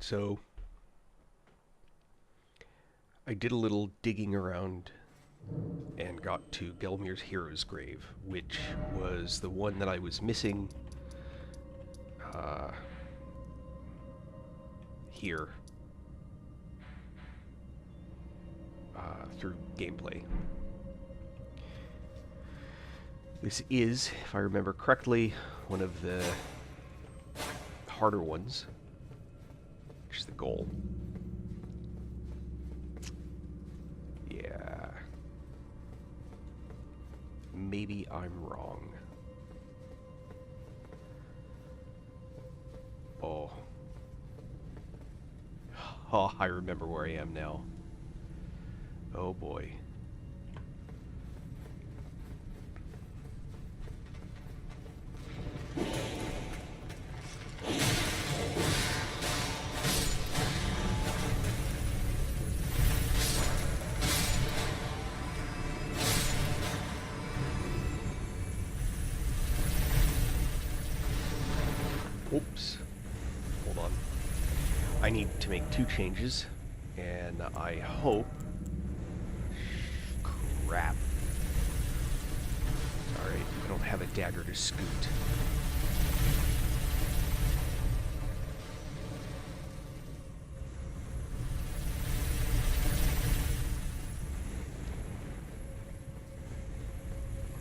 So I did a little digging around and got to Gelmir's hero's grave, which was the one that I was missing here through gameplay. This is, if I remember correctly, one of the harder ones, which is the goal. Yeah. Maybe I'm wrong. Oh. Oh, I remember where I am now. Oh boy. Oops. Hold on. I need to make 2 changes, and I hope... Crap. Alright, I don't have a dagger to scoot.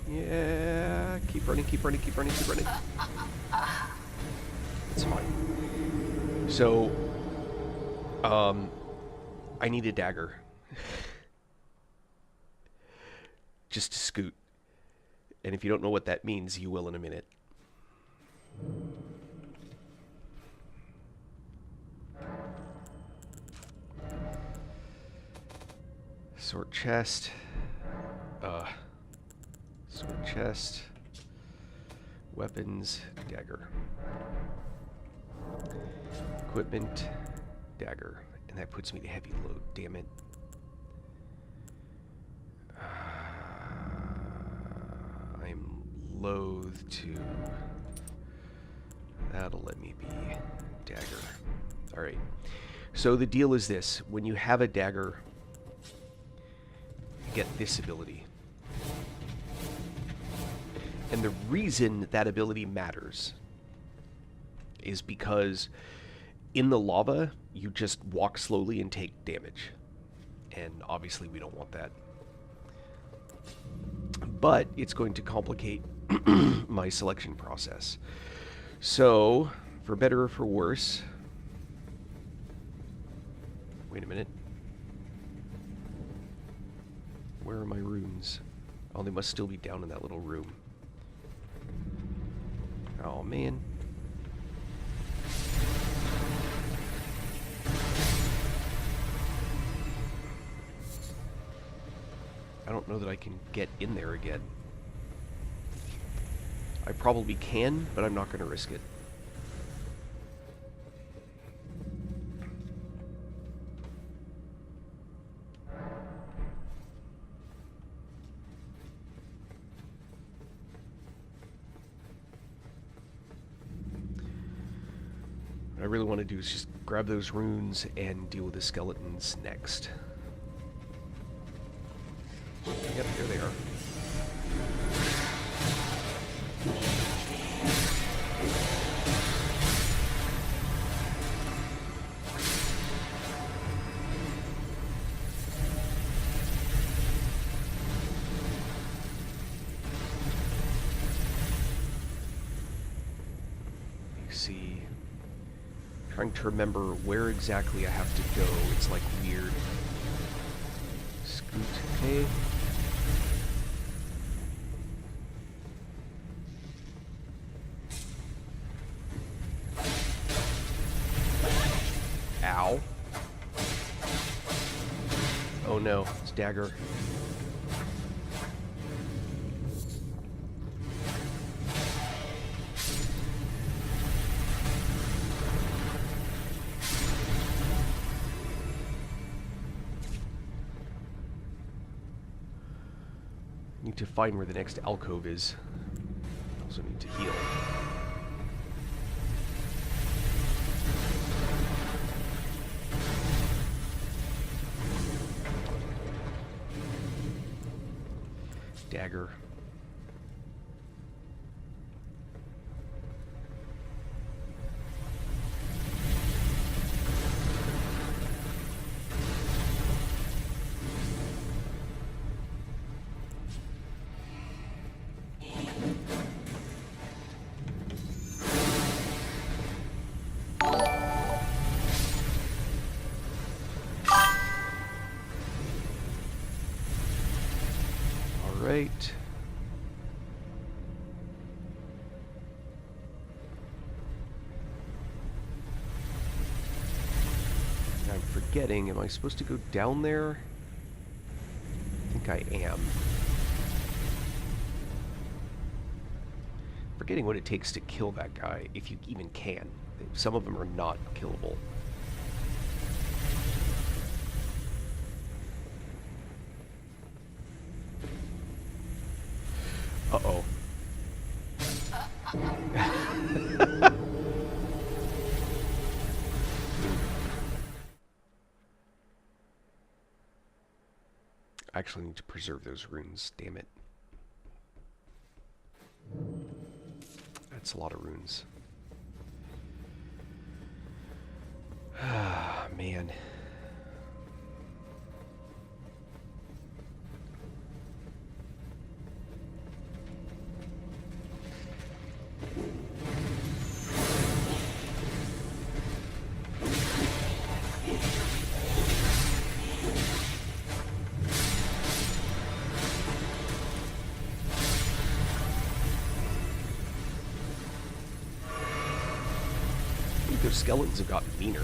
Yeah, keep running, keep running, keep running, keep running. It's fine. So, I need a dagger. Just to scoot. And if you don't know what that means, you will in a minute. Sword chest. Sword chest. Weapons. Dagger. Equipment. Dagger. And that puts me to heavy load, damn it. I'm loath to... That'll let me be dagger. Alright. So the deal is this. When you have a dagger, you get this ability. And the reason that ability matters is because in the lava, you just walk slowly and take damage. And obviously we don't want that. But it's going to complicate my selection process. So, for better or for worse... Wait a minute. Where are my runes? Oh, they must still be down in that little room. Oh, man. I don't know that I can get in there again. I probably can, but I'm not going to risk it. What I really want to do is just grab those runes and deal with the skeletons next. Yep, here they are. You see, trying to remember where exactly I have to go. It's like weird. Scoot, okay. Ow. Oh no, it's dagger. Need to find where the next alcove is. Also need to heal. Dagger. Right. I'm forgetting, am I supposed to go down there? I think I am. Forgetting what it takes to kill that guy, if you even can. Some of them are not killable. Uh-oh. I actually need to preserve those runes, damn it. That's a lot of runes. Ah, man. Those skeletons have gotten meaner.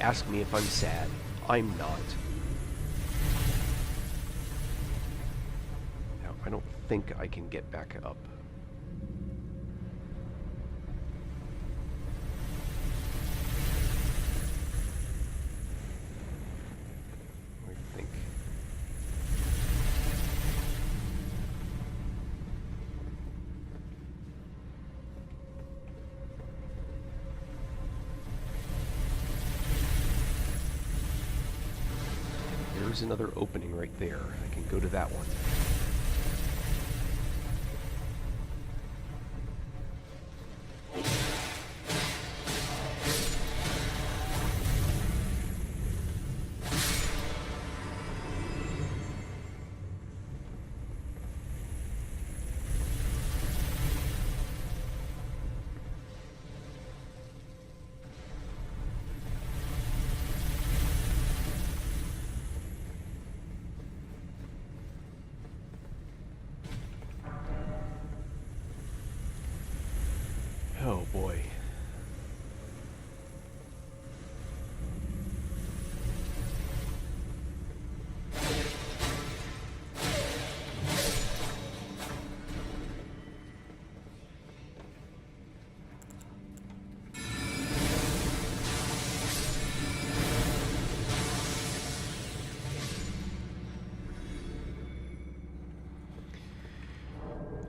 Ask me if I'm sad. I'm not. Now, I don't think I can get back up. I think. There's another opening right there. I can go to that one. Oh boy.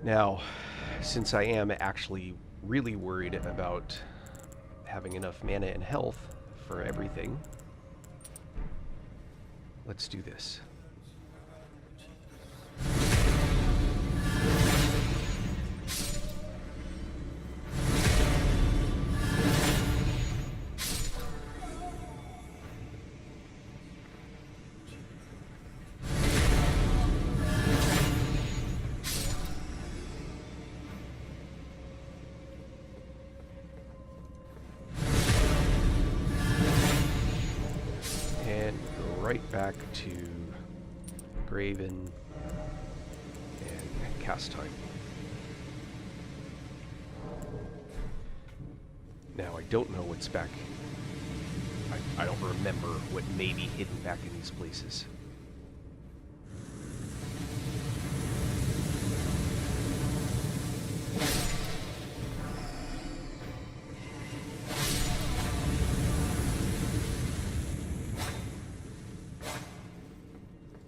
Now, since I am actually really worried about having enough mana and health for everything, let's do this. Right back to Graven, and cast time. Now, I don't know what's back. I don't remember what may be hidden back in these places.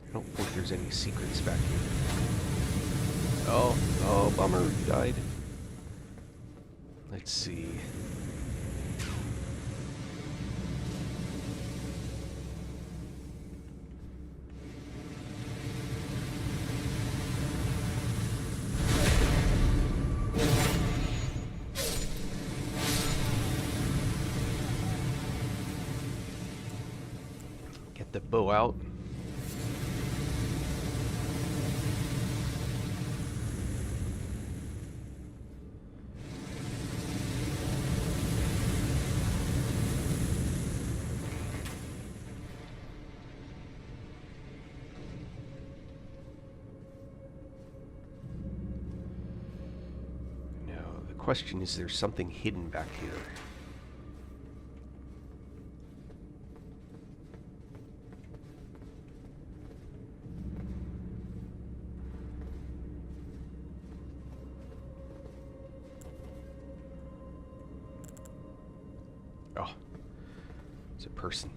I don't think there's any secrets back here. Oh, bummer, you died. Let's see. Get the bow out. Question is, there's something hidden back here. Oh, it's a person.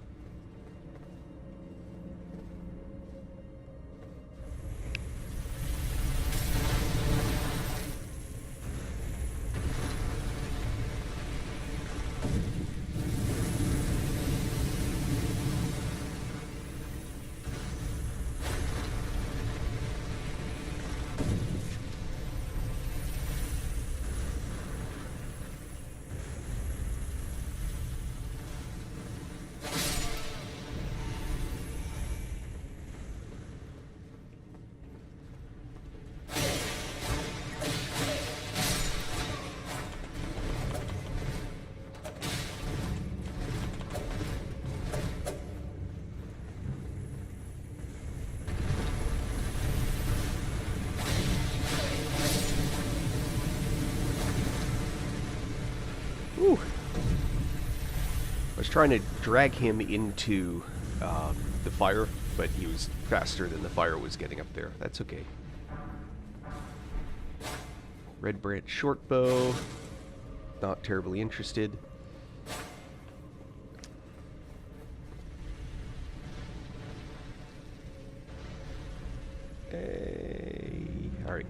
Whew. I was trying to drag him into the fire, but he was faster than the fire was getting up there. That's okay. Red branch short bow. Not terribly interested. All right.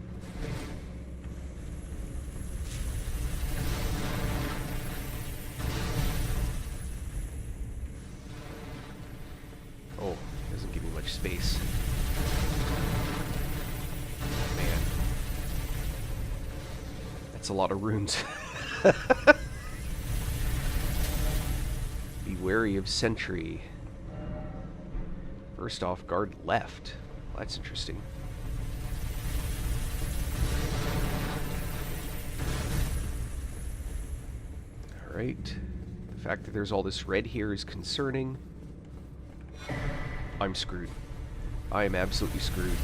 Oh, doesn't give me much space. Man. That's a lot of runes. Be wary of sentry. First off, guard left. Well, that's interesting. Alright. The fact that there's all this red here is concerning. I'm screwed. I am absolutely screwed.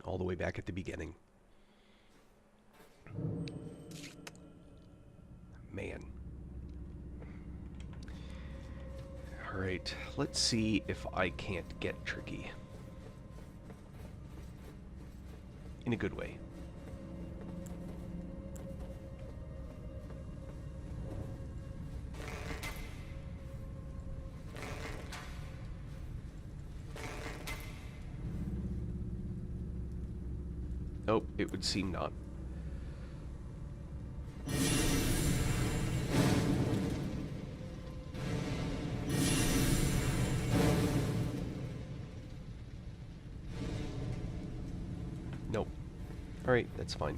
All the way back at the beginning. Man. Alright, let's see if I can't get tricky. In a good way. Nope, it would seem not. Nope. Alright, that's fine.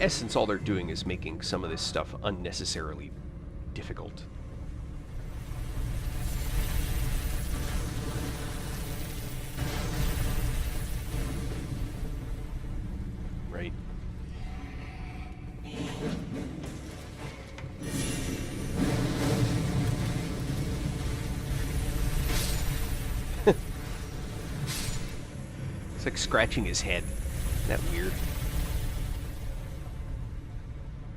essence, all they're doing is making some of this stuff unnecessarily difficult. Right? It's like scratching his head. Isn't that weird?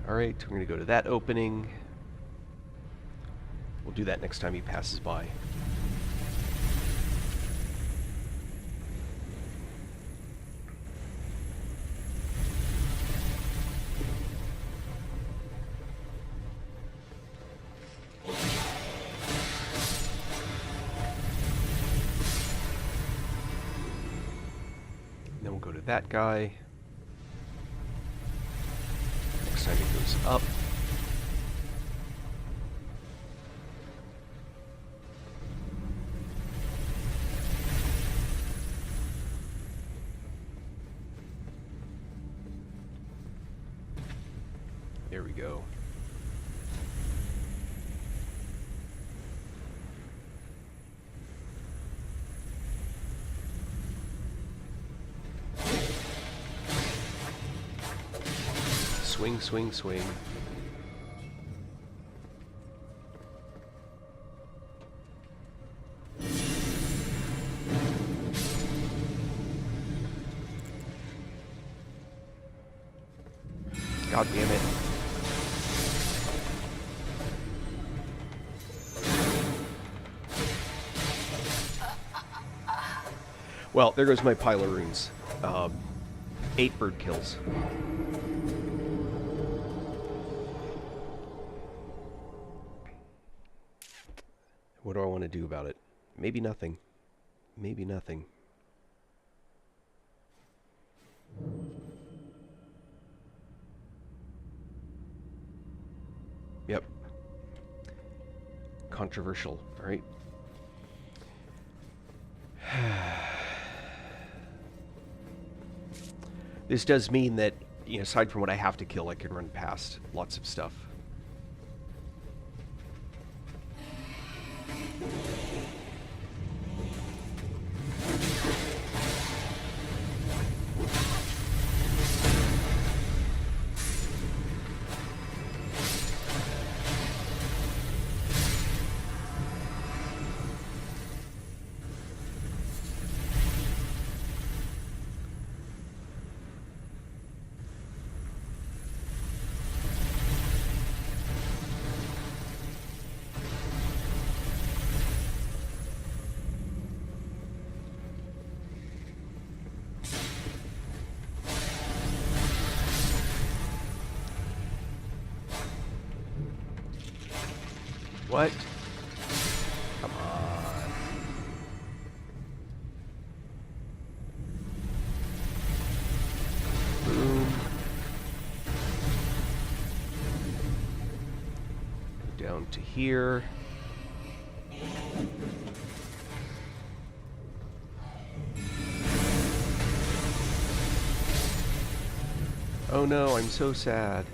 Alright, we're going to go to that opening. We'll do that next time he passes by. Then we'll go to that guy. Next time it goes up. There we go. Swing, swing, swing. God damn it. Well, there goes my pile of runes. 8 bird kills. What do I want to do about it? Maybe nothing. Maybe nothing. Yep. Controversial, right? This does mean that, you know, aside from what I have to kill, I can run past lots of stuff. What? Come on. Boom. Go down to here. Oh no, I'm so sad.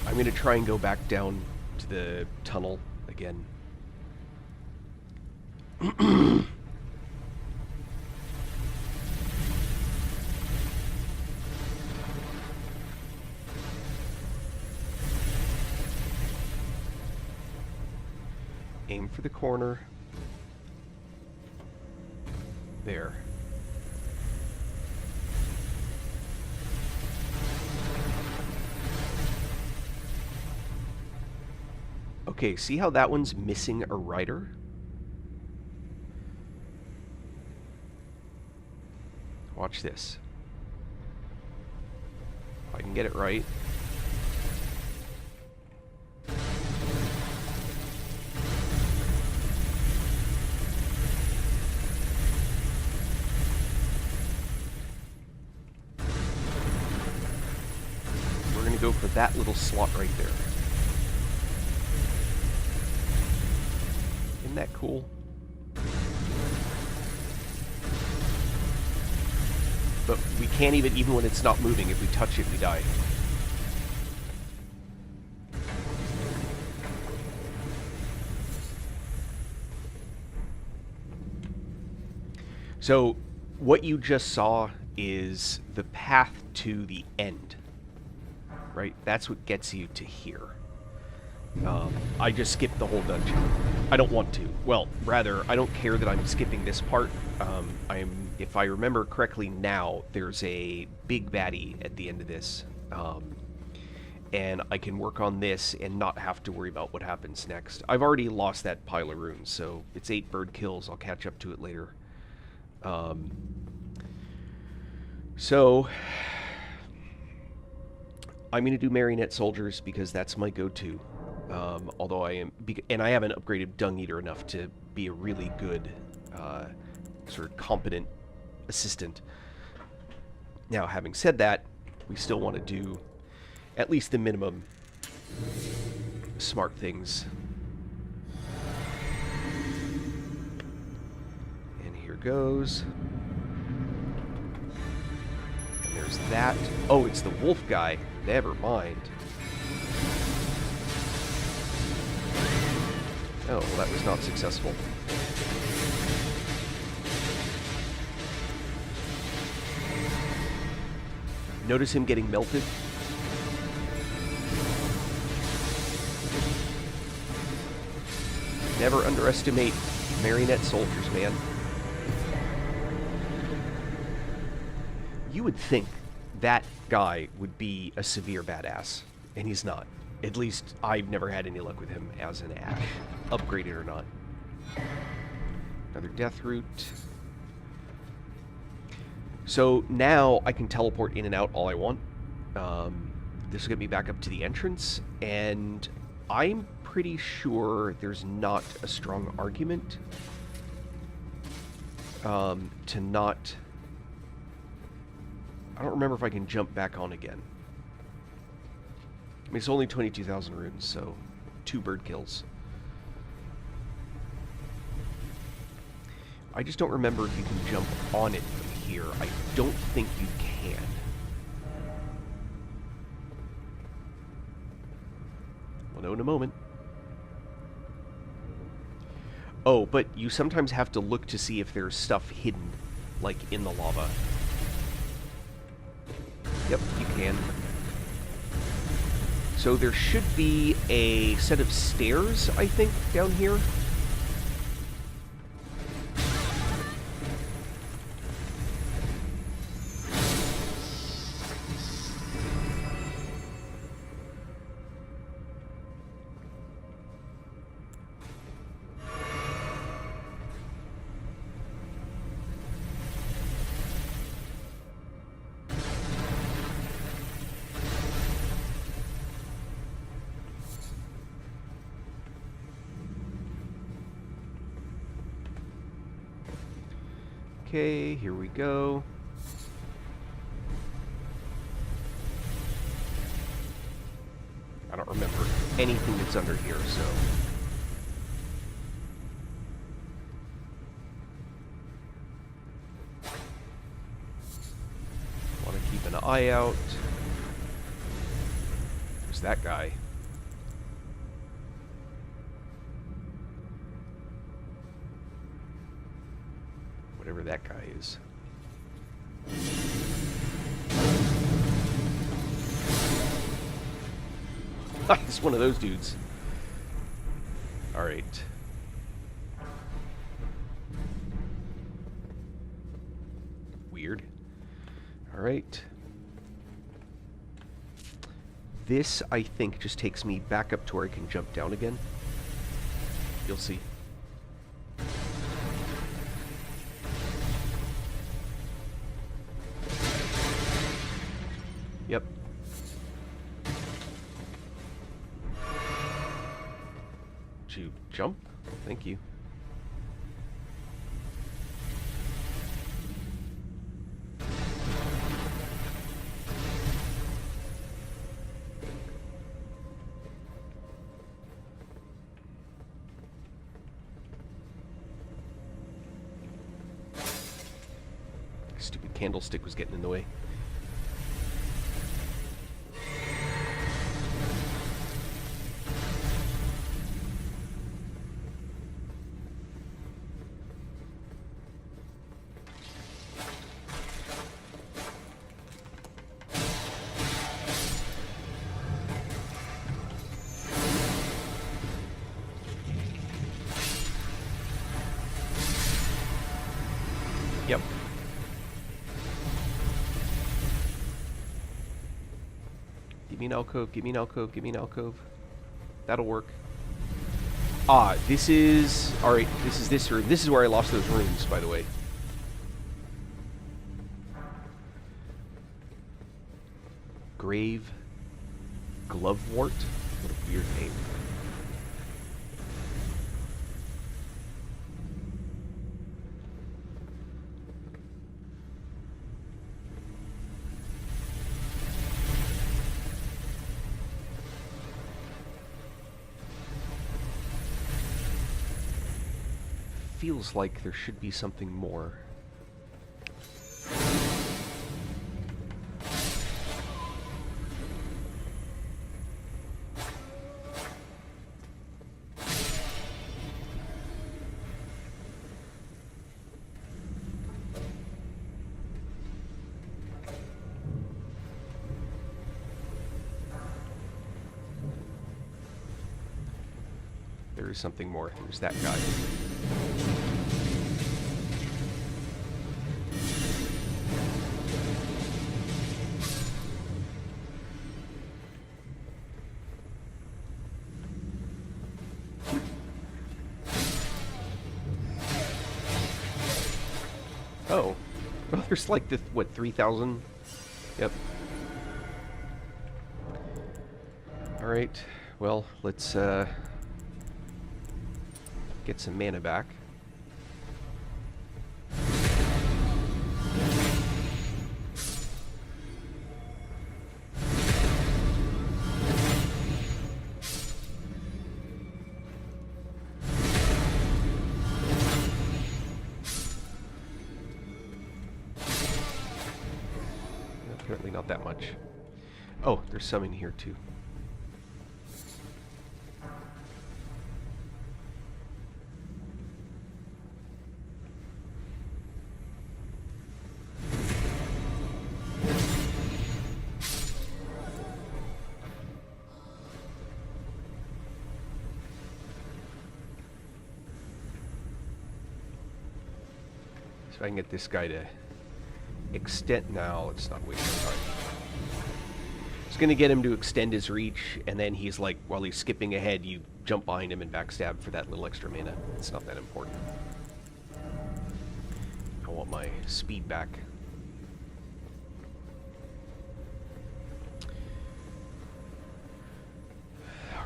I'm going to try and go back down to the tunnel again. Aim for the corner. There. Okay, see how that one's missing a rider? Watch this. If I can get it right. We're gonna go for that little slot right there. Isn't that cool? But we can't even when it's not moving, if we touch it, we die. So, what you just saw is the path to the end, right? That's what gets you to here. I just skipped the whole dungeon. I don't want to. Well, rather, I don't care that I'm skipping this part. If I remember correctly now, there's a big baddie at the end of this. And I can work on this and not have to worry about what happens next. I've already lost that pile of runes, so it's 8 bird kills. I'll catch up to it later. So I'm going to do Marionette Soldiers because that's my go-to. Although I haven't upgraded Dung Eater enough to be a really good, sort of competent assistant. Now, having said that, we still want to do at least the minimum smart things. And here goes. And there's that. Oh, it's the wolf guy. Never mind. Oh, well, that was not successful. Notice him getting melted? Never underestimate Marionette Soldiers, man. You would think that guy would be a severe badass, and he's not. At least, I've never had any luck with him as an Ash, upgraded or not. Another death root. So now I can teleport in and out all I want. This will get me back up to the entrance, and I'm pretty sure there's not a strong argument to not... I don't remember if I can jump back on again. I mean, it's only 22,000 runes, so 2 bird kills. I just don't remember if you can jump on it from here. I don't think you can. We'll know in a moment. Oh, but you sometimes have to look to see if there's stuff hidden, like in the lava. Yep, you can. So there should be a set of stairs, I think, down here. Okay, here we go. I don't remember anything that's under here, so... want to keep an eye out. There's that guy. Whatever that guy is. It's one of those dudes. Alright. Weird. Alright. This, I think, just takes me back up to where I can jump down again. You'll see. Yep. Did you jump? Thank you. Stupid candlestick was getting in the way. Yep. Give me an alcove, give me an alcove, give me an alcove. That'll work. Ah, this is... Alright, this is this room. This is where I lost those rooms, by the way. Grave Glovewort? What a weird name. Feels like there should be something more. There is something more. There's that guy. Oh. Well, there's like the, what, 3,000? Yep. Alright. Well, let's, get some mana back. Apparently not that much. Oh, there's some in here too. So I can get this guy to extend. Now let's not waste our time. It's going to get him to extend his reach, and then he's like, while he's skipping ahead, you jump behind him and backstab for that little extra mana. It's not that important. I want my speed back.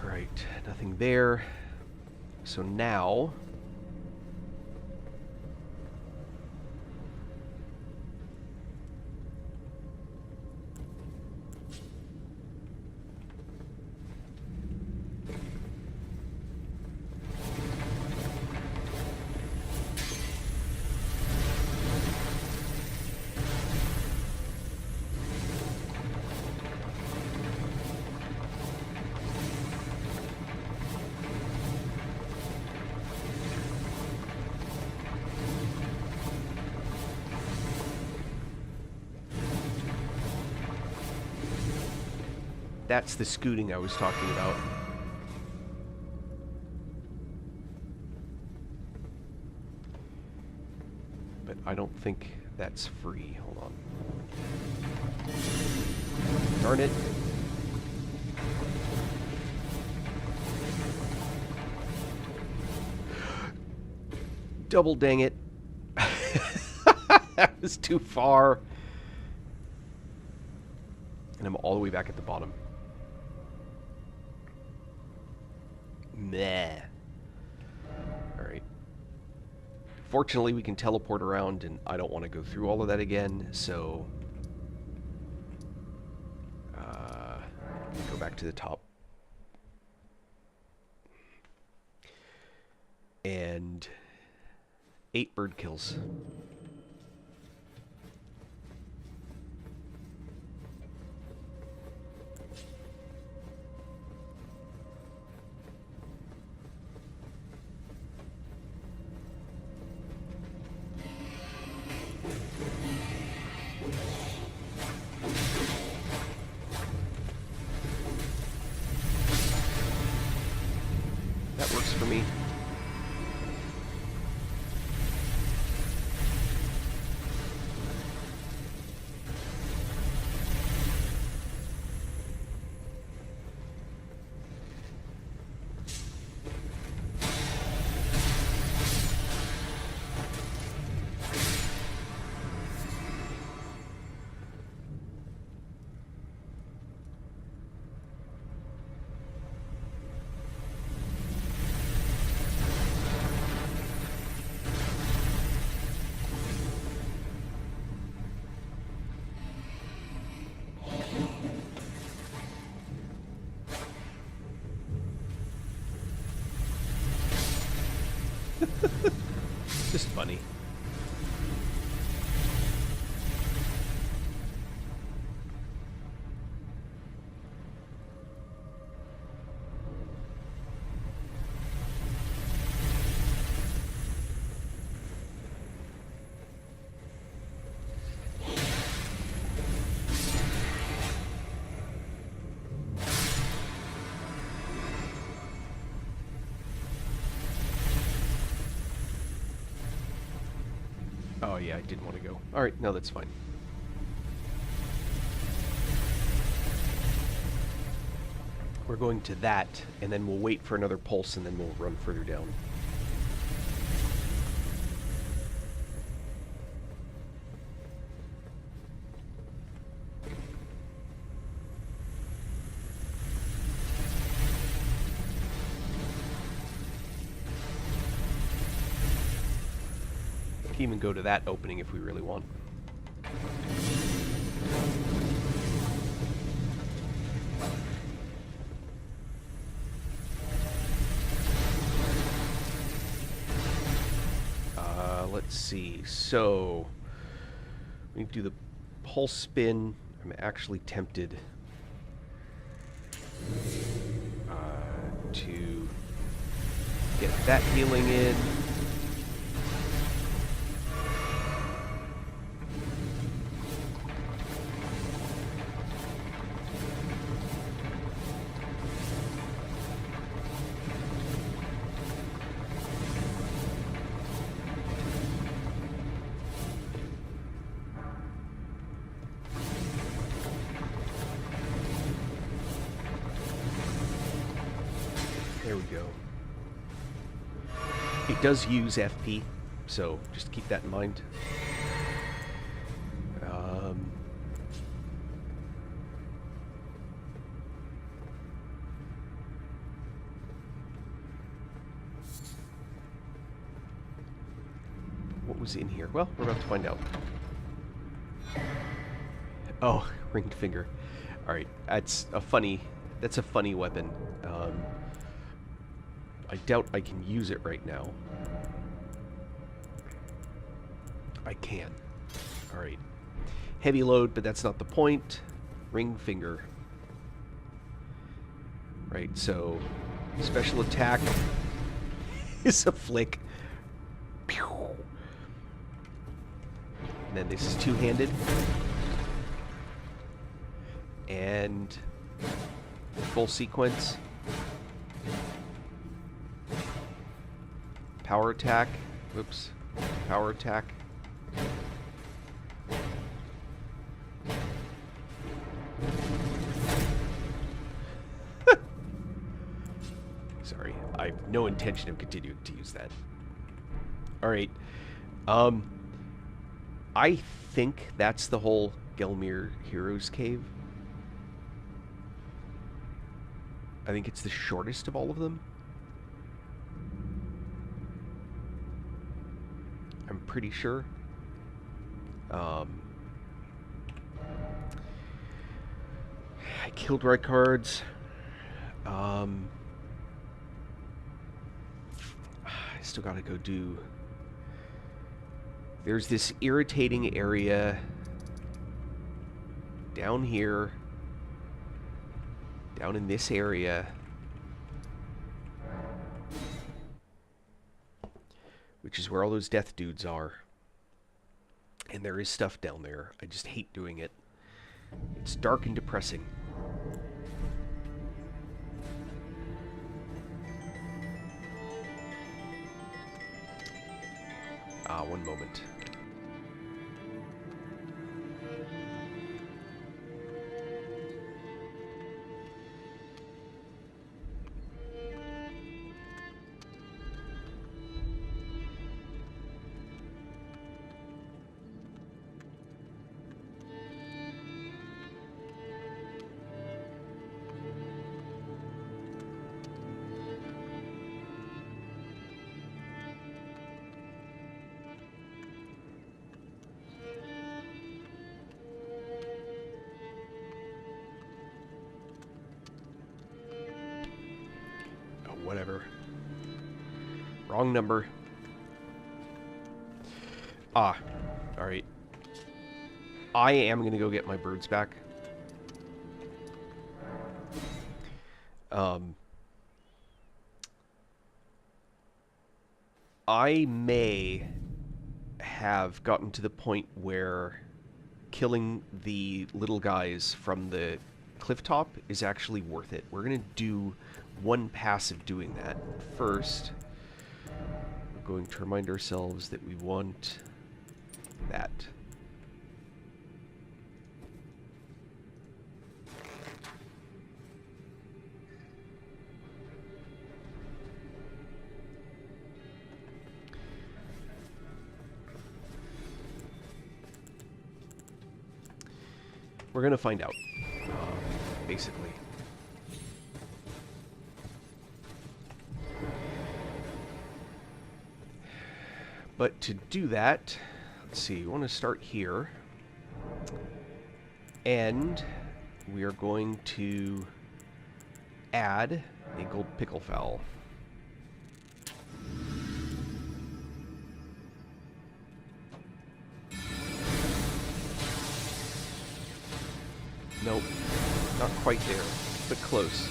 Alright, nothing there. So now... That's the scooting I was talking about. But I don't think that's free. Hold on. Darn it. Double dang it. That was too far. And I'm all the way back at the bottom. Meh. Alright. Fortunately, we can teleport around, and I don't want to go through all of that again, so... go back to the top. And... 8 bird kills. That works for me. Just funny. Oh yeah, I didn't want to go. Alright, no, that's fine. We're going to that, and then we'll wait for another pulse, and then we'll run further down. We can even go to that opening if we really want. Let's see. So we do the pulse spin. I'm actually tempted to get that healing in. There we go. It does use FP, so just keep that in mind. What was in here? Well, we're about to find out. Oh, ringed finger. Alright, that's a funny weapon. I doubt I can use it right now. I can. Alright. Heavy load, but that's not the point. Ring finger. Right, so special attack is a flick. Pew. And then this is two-handed. And full sequence. Power attack. Whoops. Power attack. Sorry. I have no intention of continuing to use that. Alright. I think that's the whole Gelmir Heroes Cave. I think it's the shortest of all of them. I'm pretty sure. I killed right cards. I still gotta go do... There's this irritating area down here, down in this area, which is where all those death dudes are. And there is stuff down there. I just hate doing it. It's dark and depressing. One moment. Whatever. Wrong number. Ah, alright. I am going to go get my birds back. I may have gotten to the point where killing the little guys from the cliff top is actually worth it. We're going to do one pass of doing that. First, we're going to remind ourselves that we want that. We're going to find out, basically. But to do that, let's see, we want to start here. And we are going to add a gold pickle fowl. Nope, not quite there, but close.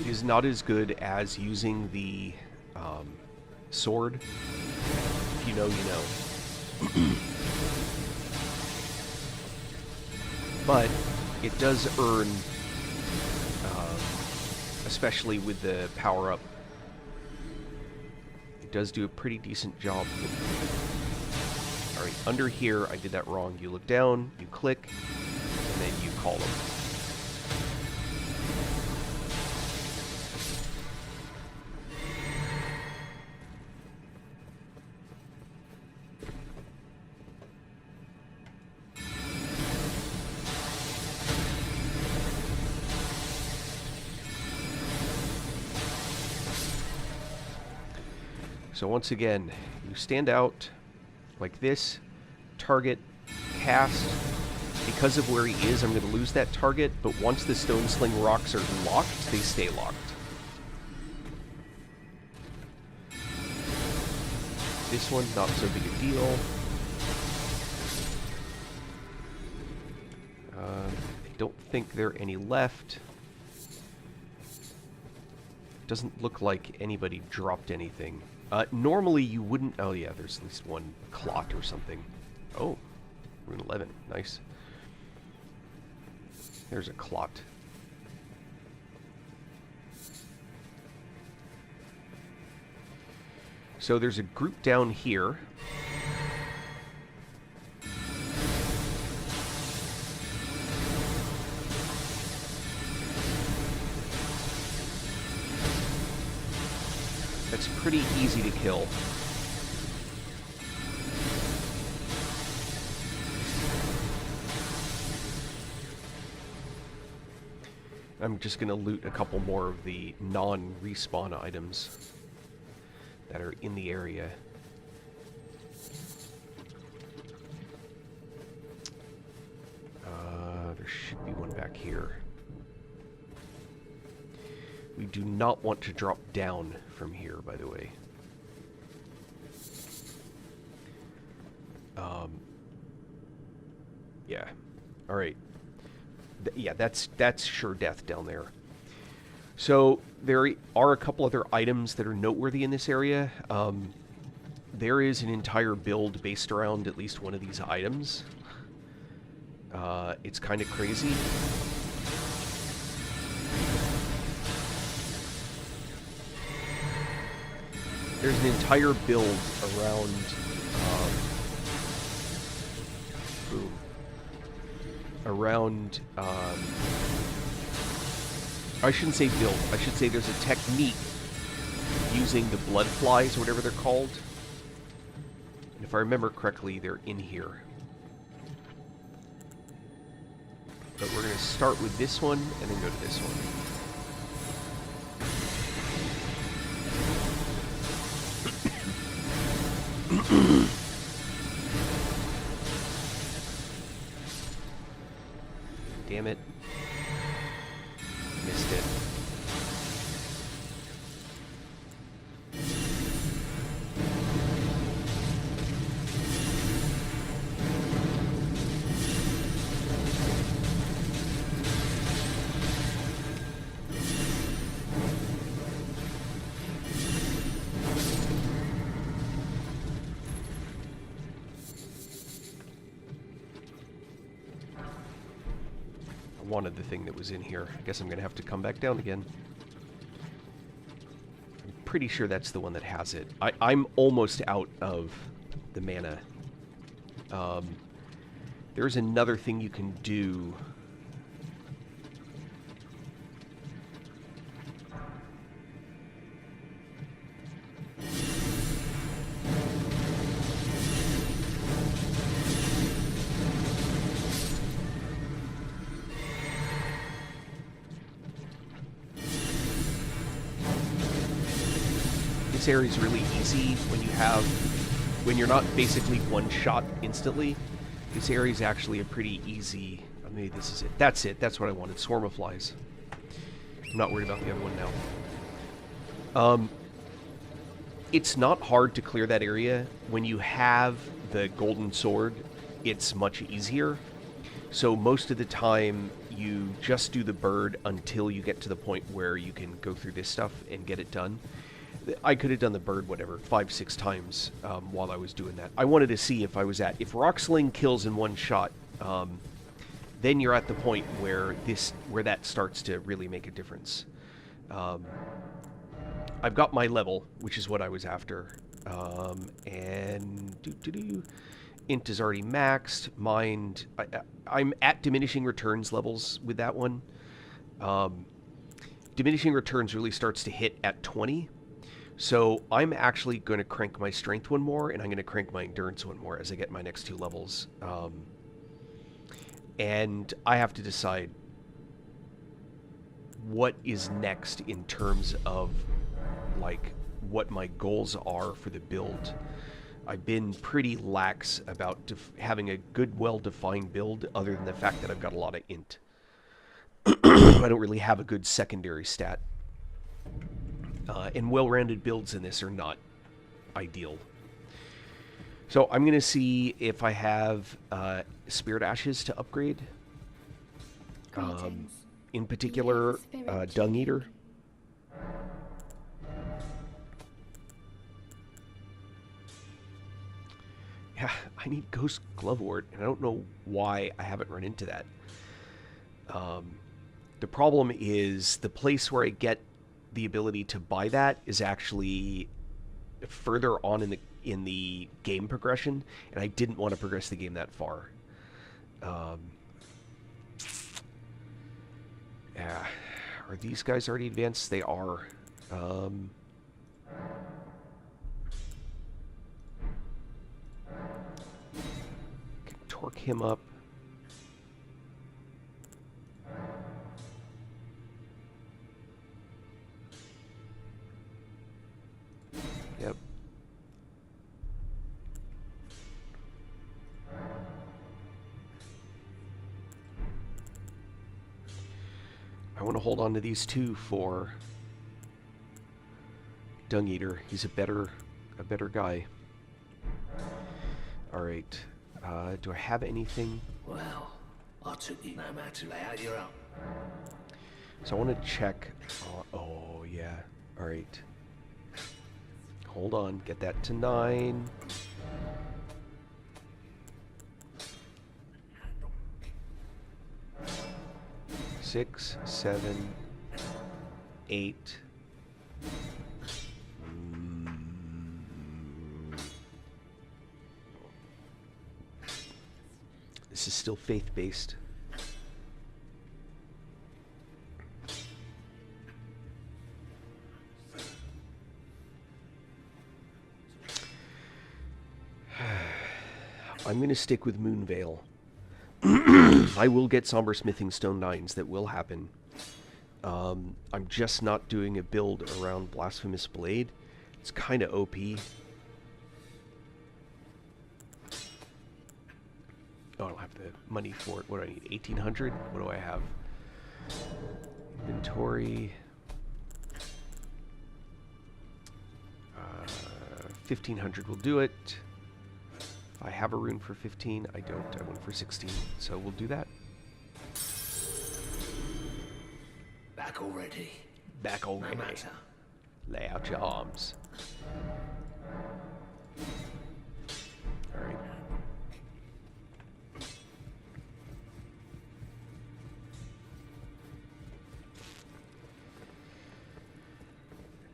Is not as good as using the sword. If you know, you know. But it does earn, especially with the power-up, it does do a pretty decent job. Alright, under here, I did that wrong. You look down, you click, and then you call them. So once again, you stand out like this, target, cast. Because of where he is, I'm going to lose that target, but once the stone sling rocks are locked, they stay locked. This one, not so big a deal. I don't think there are any left. Doesn't look like anybody dropped anything. Normally you wouldn't... Oh yeah, there's at least one clot or something. Oh, rune 11. Nice. There's a clot. So there's a group down here. That's pretty easy to kill. I'm just going to loot a couple more of the non-respawn items that are in the area. There should be one back here. We do not want to drop down from here, by the way. Yeah. All right. Yeah, that's sure death down there. So there are a couple other items that are noteworthy in this area. There is an entire build based around at least one of these items. It's kind of crazy. There's an entire build around... boom. Around... I shouldn't say build. I should say there's a technique using the blood flies, or whatever they're called. And if I remember correctly, they're in here. But we're going to start with this one, and then go to this one. Damn it. Missed it. Wanted the thing that was in here. I guess I'm gonna have to come back down again. I'm pretty sure that's the one that has it. I'm almost out of the mana. There's another thing you can do. This area is really easy when you're not basically one shot instantly. This area is actually a pretty easy... maybe this is it. That's it. That's what I wanted. Swarm of flies. I'm not worried about the other one now. It's not hard to clear that area. When you have the golden sword, it's much easier. So most of the time, you just do the bird until you get to the point where you can go through this stuff and get it done. I could have done the bird, whatever, 5-6 times while I was doing that. I wanted to see if I was at... If Rocksling kills in one shot, then you're at the point where that starts to really make a difference. I've got my level, which is what I was after. And... Int is already maxed. Mind... I'm at diminishing returns levels with that one. Diminishing returns really starts to hit at 20. So I'm actually going to crank my strength one more, and I'm going to crank my endurance one more as I get my next 2 levels. And I have to decide what is next in terms of, like, what my goals are for the build. I've been pretty lax about having a good, well-defined build, other than the fact that I've got a lot of int. I don't really have a good secondary stat. And well-rounded builds in this are not ideal. So I'm going to see if I have Spirit Ashes to upgrade. In particular, Dung Eater. Yeah, I need Ghost Glovewort, and I don't know why I haven't run into that. The problem is the place where I get the ability to buy that is actually further on in the game progression, and I didn't want to progress the game that far. Yeah, are these guys already advanced? They are. Can torque him up. I want to hold on to these two for Dung Eater. He's a better guy. All right. Do I have anything? Well, I took you no matter to lay out your own. So I want to check. Oh yeah. All right. Hold on. Get that to 9. Six, 7, 8. This is still faith-based. I'm going to stick with Moonveil. I will get Somber Smithing Stone 9s. That will happen. I'm just not doing a build around Blasphemous Blade. It's kind of OP. Oh, I don't have the money for it. What do I need? 1,800? What do I have? Inventory. 1,500 will do it. If I have a rune for 15, I don't. I went for 16, so we'll do that. Back already. Back already. No matter. Lay out your arms. Alright.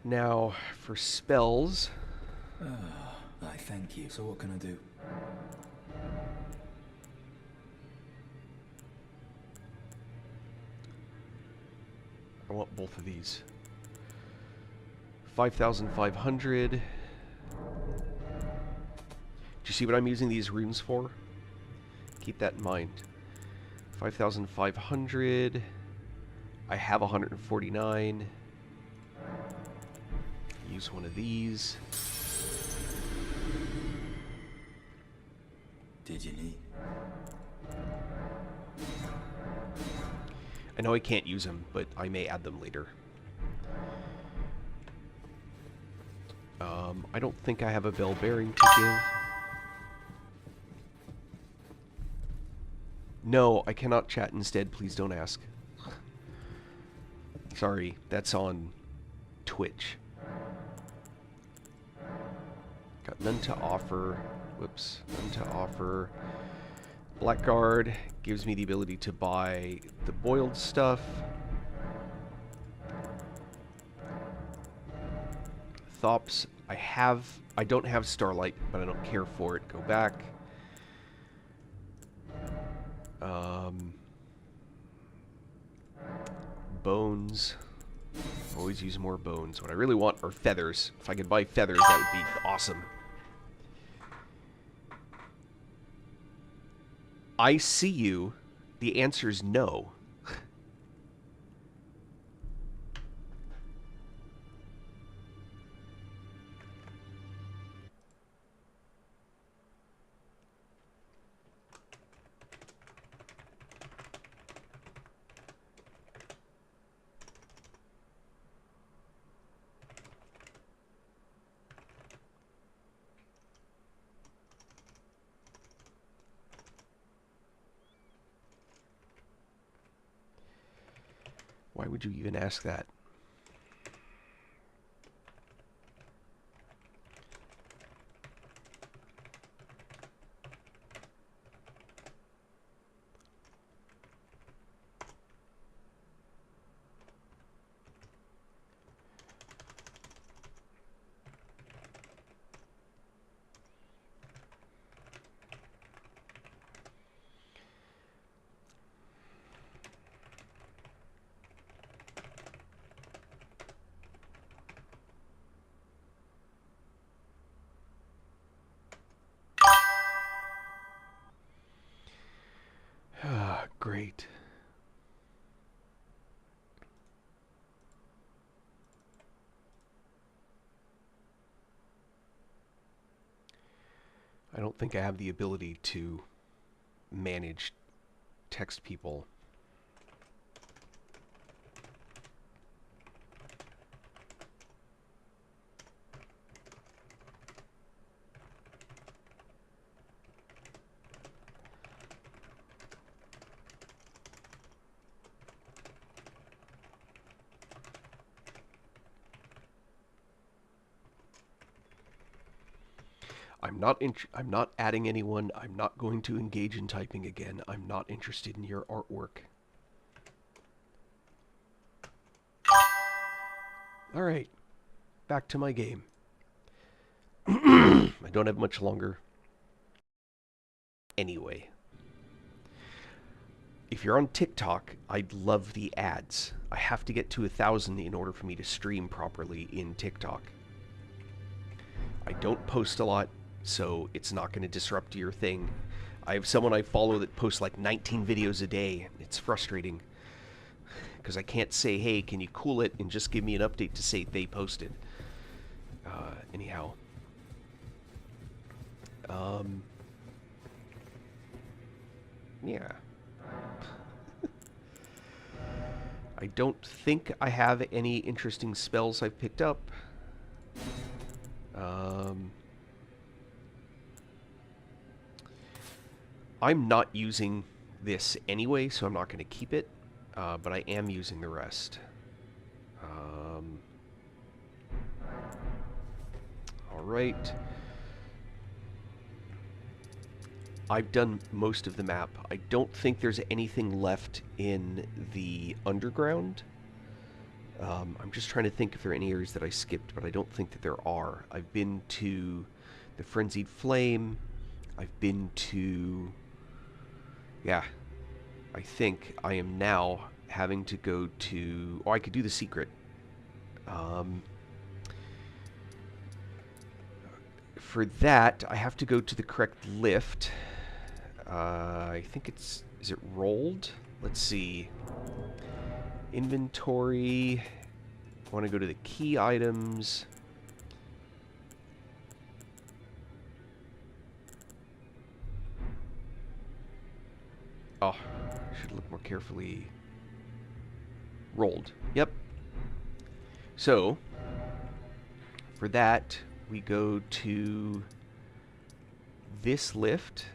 Now, for spells... I thank you. So what can I do? I want both of these. 5,500. Do you see what I'm using these runes for? Keep that in mind. 5,500. I have 149. Use one of these. Did you need? I know I can't use them, but I may add them later. I don't think I have a bell bearing to give. No, I cannot chat instead. Please don't ask. Sorry, that's on Twitch. Got none to offer. Whoops, none to offer. Blackguard gives me the ability to buy the boiled stuff. Thops, I don't have Starlight, but I don't care for it. Go back. Bones. Always use more bones. What I really want are feathers. If I could buy feathers, that would be awesome. I see you. The answer's no. Why would you even ask that? Ah, great. I don't think I have the ability to manage text people. I'm not adding anyone. I'm not going to engage in typing again. I'm not interested in your artwork. All right. Back to my game. I don't have much longer. Anyway, if you're on TikTok, I'd love the ads. I have to get to 1,000 in order for me to stream properly in TikTok. I don't post a lot, so it's not going to disrupt your thing. I have someone I follow that posts like 19 videos a day. It's frustrating because I can't say, hey, can you cool it, and just give me an update to say they posted. Anyhow. Yeah. I don't think I have any interesting spells I've picked up. I'm not using this anyway, so I'm not going to keep it, but I am using the rest. Alright. I've done most of the map. I don't think there's anything left in the underground. I'm just trying to think if there are any areas that I skipped, but I don't think that there are. I've been to the Frenzied Flame. I've been to... Yeah. I think I am now having to go to... Oh, I could do the secret. For that, I have to go to the correct lift. I think it's... Is it rolled? Let's see. Inventory. I want to go to the key items. Oh, I should look more carefully. Rolled. Yep. So, for that, we go to this lift.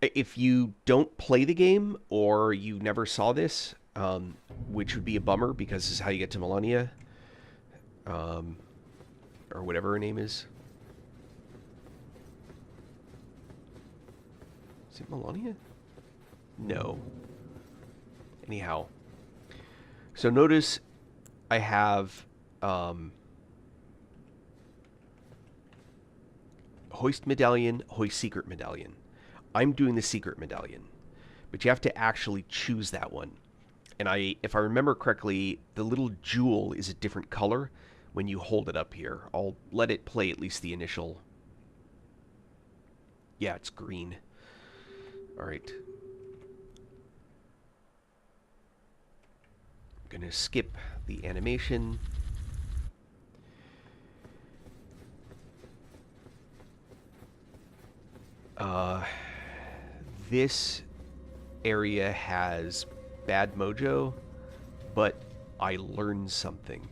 If you don't play the game, or you never saw this, which would be a bummer because this is how you get to Melania, or whatever her name is. Is it Melania? No. Anyhow. So notice I have Hoist Medallion, Hoist Secret Medallion. I'm doing the Secret Medallion, but you have to actually choose that one. And if I remember correctly, the little jewel is a different color when you hold it up here. I'll let it play at least the initial... Yeah, it's green. Alright. I'm going to skip the animation. This area has bad mojo, but I learned something.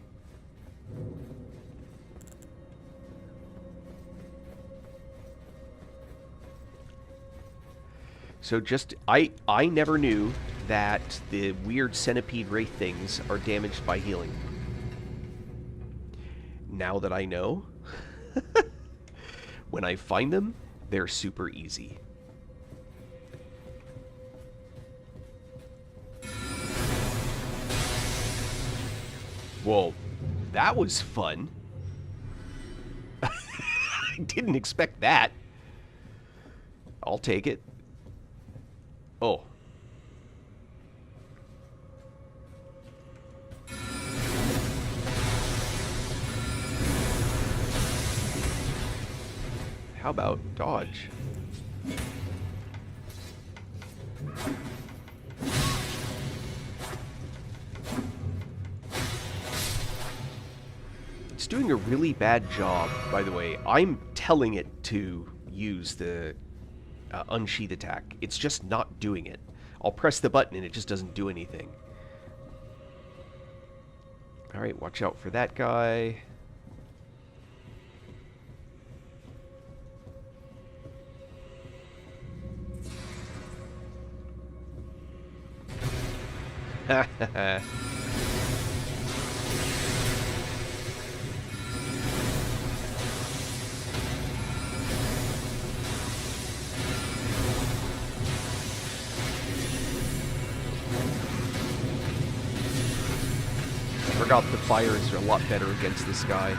So just, I never knew that the weird centipede wraith things are damaged by healing. Now that I know, when I find them, they're super easy. Whoa, that was fun. I didn't expect that. I'll take it. Oh. How about dodge? It's doing a really bad job, by the way. I'm telling it to use the unsheath attack. It's just not doing it. I'll press the button and it just doesn't do anything. Alright, watch out for that guy. forgot the fires are a lot better against this guy.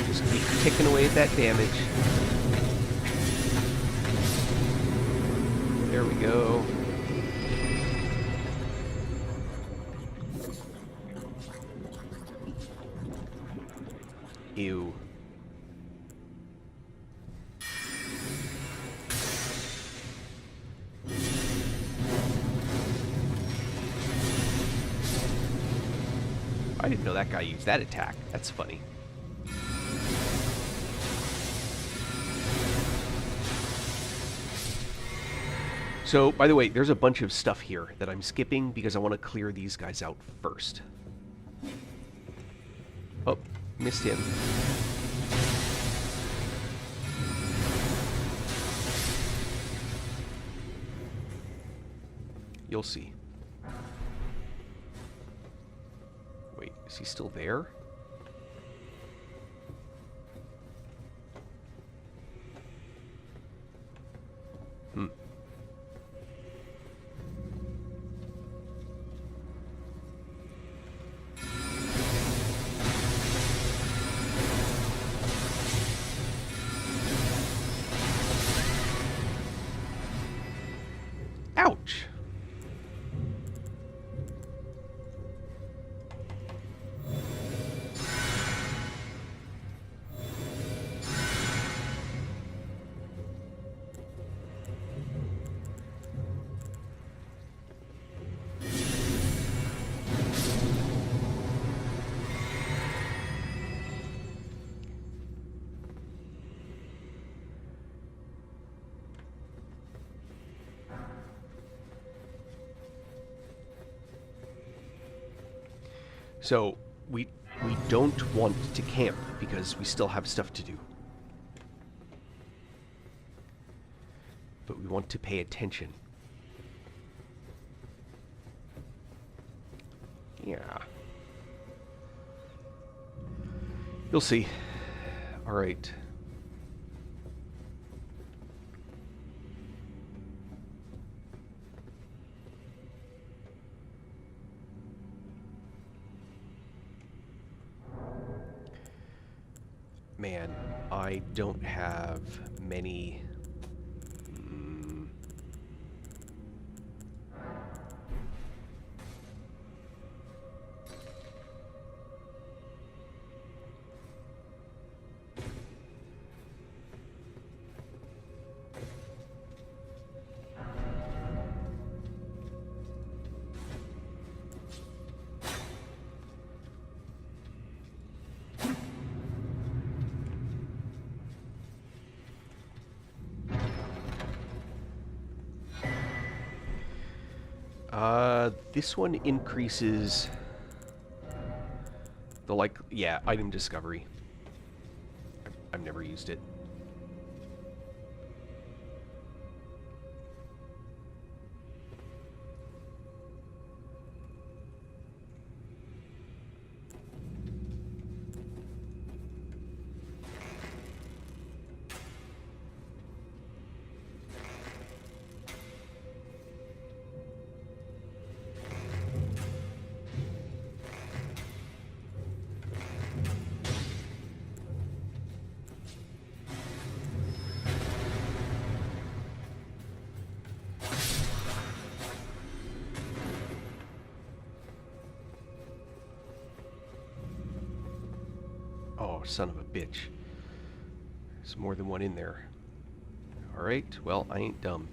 Just keep ticking away at that damage. There we go. Ew. I didn't know that guy used that attack. That's funny. So, by the way, there's a bunch of stuff here that I'm skipping because I want to clear these guys out first. Oh, missed him. You'll see. Wait, is he still there? Hmm. Ouch. So, we don't want to camp because we still have stuff to do. But we want to pay attention. Yeah. You'll see. All right. Man, I don't have many... this one increases the item discovery. I've never used it. Oh, son of a bitch. There's more than one in there. Alright, well, I ain't dumb.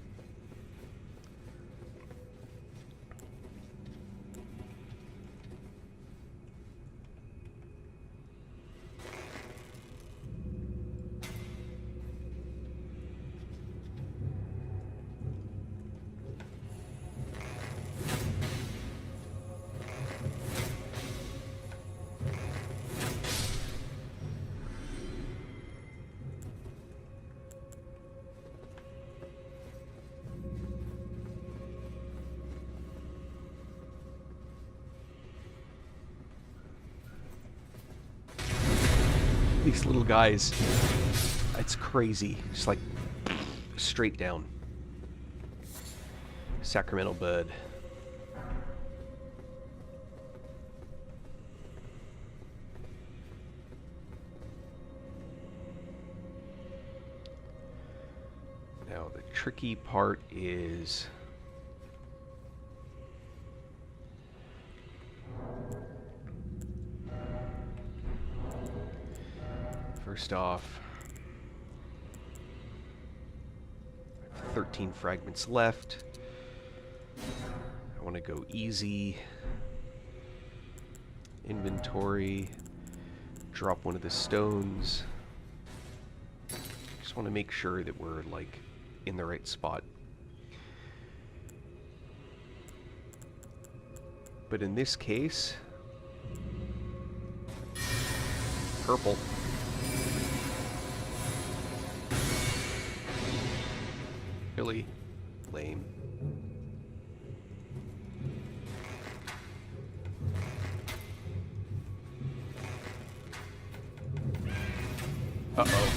these little guys. It's crazy. Just like straight down. Sacramento Bud. Now the tricky part is first off, 13 fragments left. I want to go easy. Inventory. Drop one of the stones. Just want to make sure that we're like in the right spot. But in this case, purple. Really lame. Uh-oh.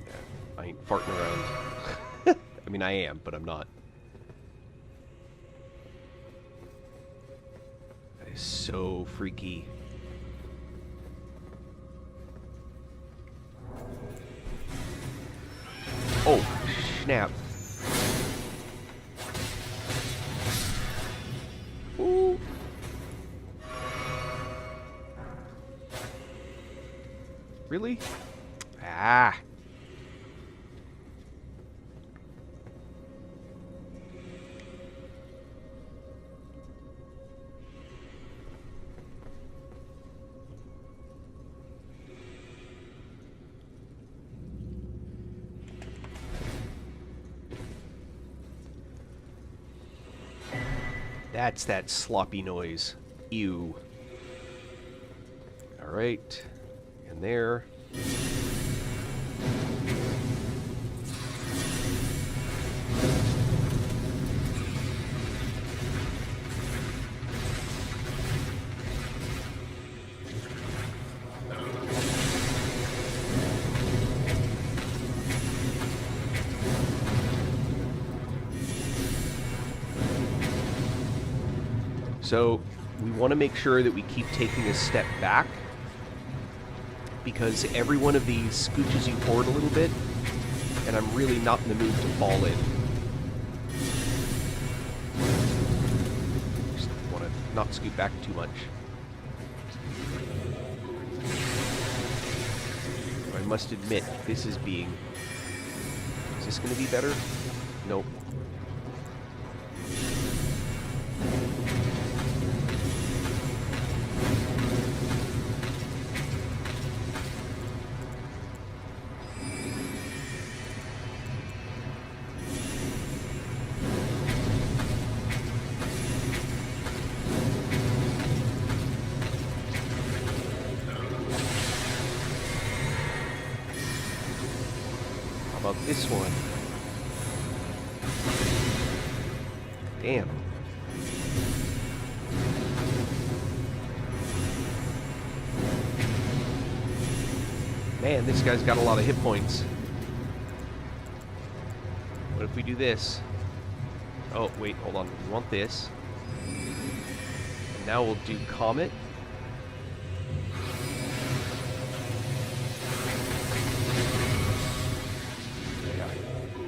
Yeah, I ain't farting around. I mean, I am, but I'm not. That is so freaky. Oh, snap. Ooh. Really? Ah. That's that sloppy noise. Ew. Alright. And there. So we want to make sure that we keep taking a step back, because every one of these scooches you forward a little bit, and I'm really not in the mood to fall in. Just want to not scoot back too much. I must admit, this is being... Is this going to be better? Nope. About this one. Damn. Man, this guy's got a lot of hit points. What if we do this? Oh, wait, hold on. We want this. And now we'll do Comet.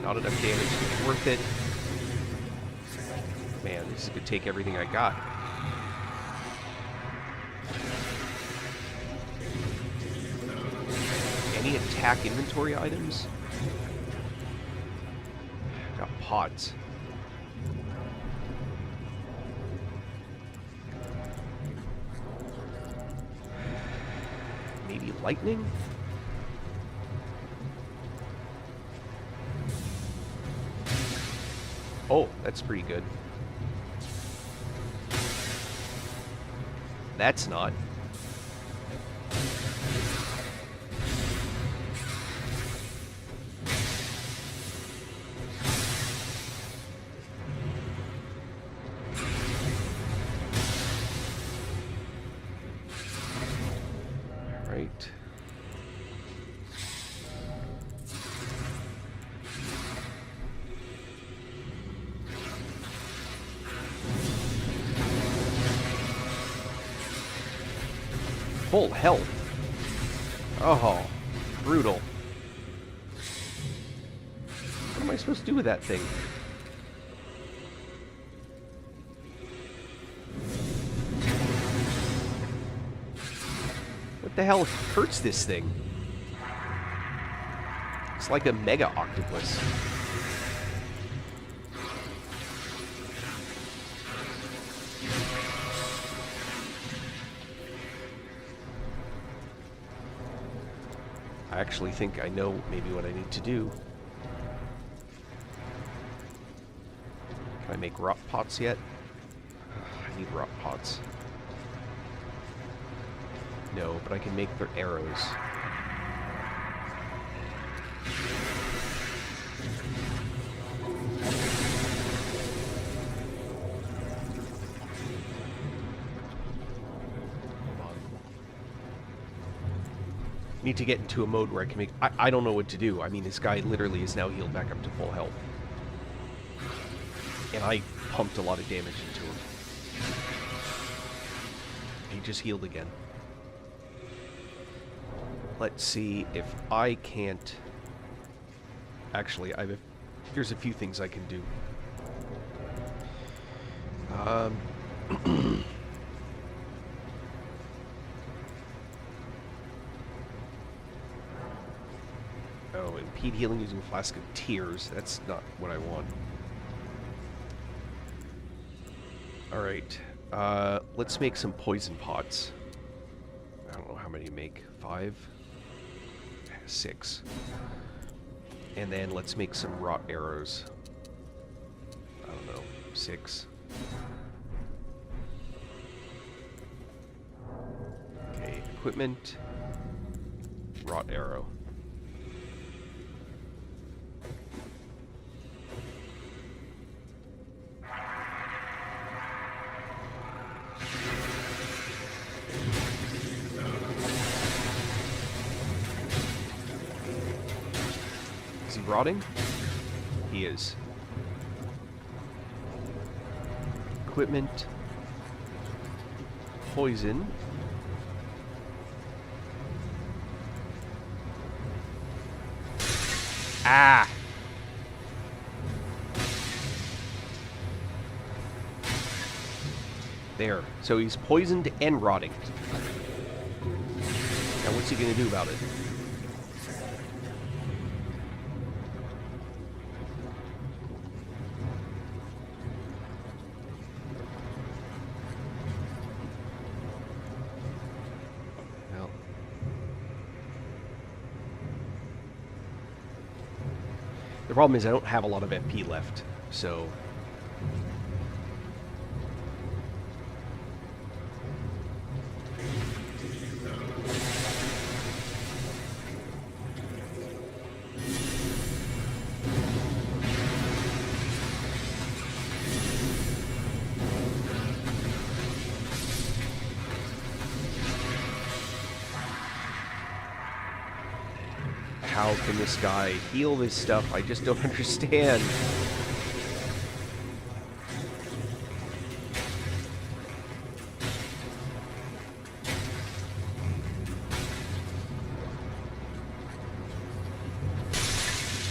Not enough damage to be worth it. Man, this is gonna take everything I got. Any attack inventory items? Got pods. Maybe lightning? Oh, that's pretty good. That's not. Alright. Full health. Oh, brutal. What am I supposed to do with that thing? What the hell hurts this thing? It's like a mega octopus. I actually think I know maybe what I need to do. Can I make rot pots yet? I need rot pots. No, but I can make their arrows. Need to get into a mode where I can make... I don't know what to do. I mean, this guy literally is now healed back up to full health. And I pumped a lot of damage into him. He just healed again. Let's see if I can't... Actually, there's a few things I can do. Oh, impede healing using Flask of Tears. That's not what I want. Alright. Let's make some poison pots. I don't know how many to make. 5? 6. And then let's make some rot arrows. I don't know. 6. Okay, equipment. Rot arrow. Rotting? He is. Equipment. Poison. Ah! There. So he's poisoned and rotting. Now what's he gonna do about it? The problem is I don't have a lot of MP left, so... How can this guy heal this stuff? I just don't understand.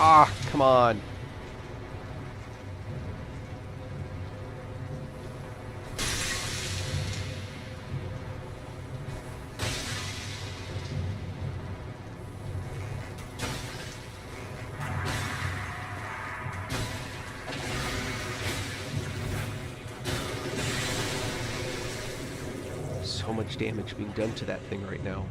Ah, come on. So much damage being done to that thing right now.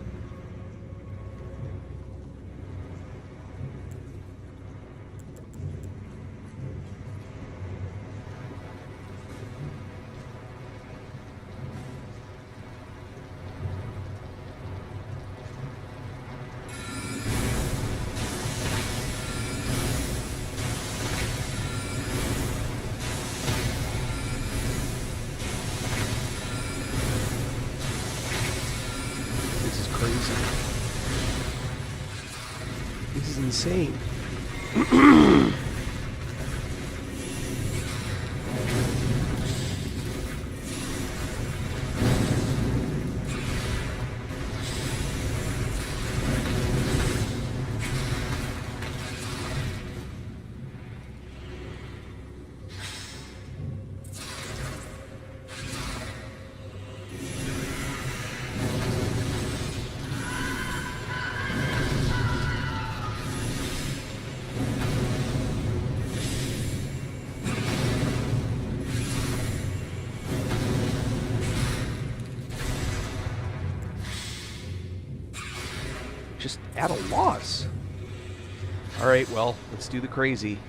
crazy. This is insane. Just at a loss. Alright, well, let's do the crazy.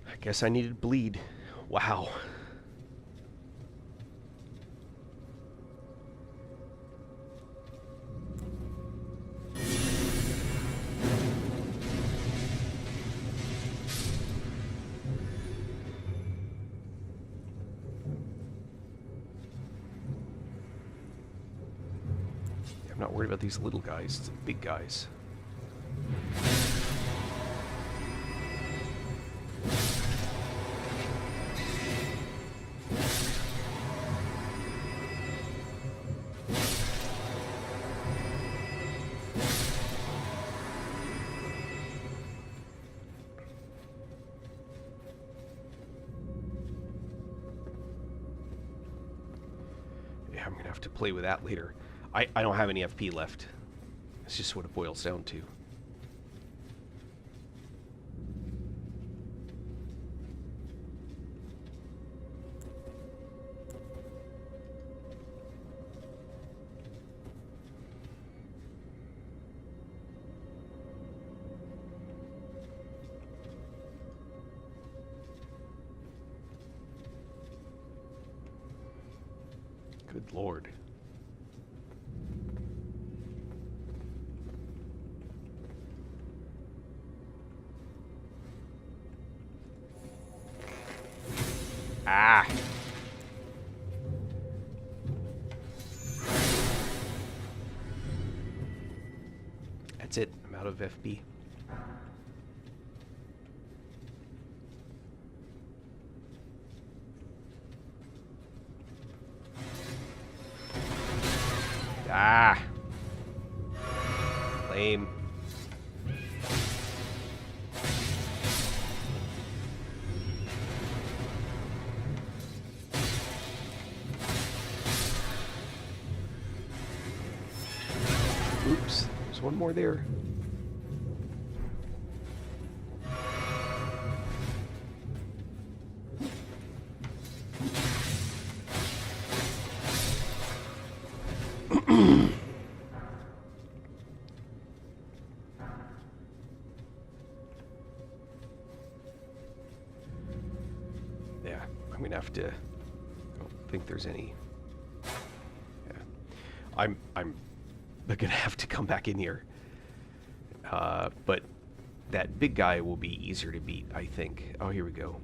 I guess I needed bleed. Wow. I'm not worried about these little guys, it's the big guys. Yeah, I'm gonna have to play with that later. I don't have any FP left. That's just what it boils down to. Good Lord. Ah! That's it. I'm out of FB. Ah! Lame. Oops, there's one more there. Yeah, I'm gonna have to. I don't think there's any. Yeah, I'm gonna have to come back in here. But that big guy will be easier to beat, I think. Oh, here we go.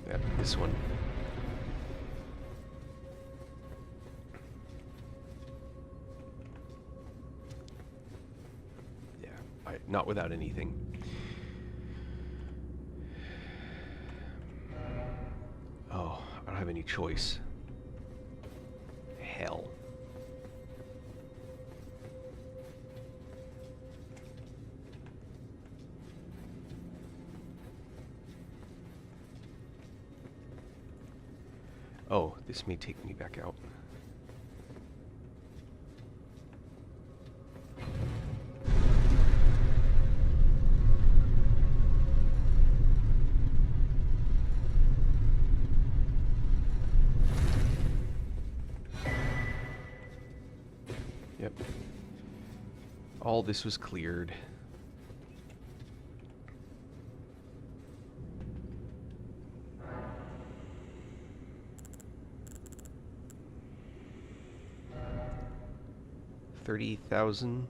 Yep, this one. Yeah, not without anything. Oh, I don't have any choice. Hell. Oh, this may take me back out. Yep. All this was cleared. 30,000.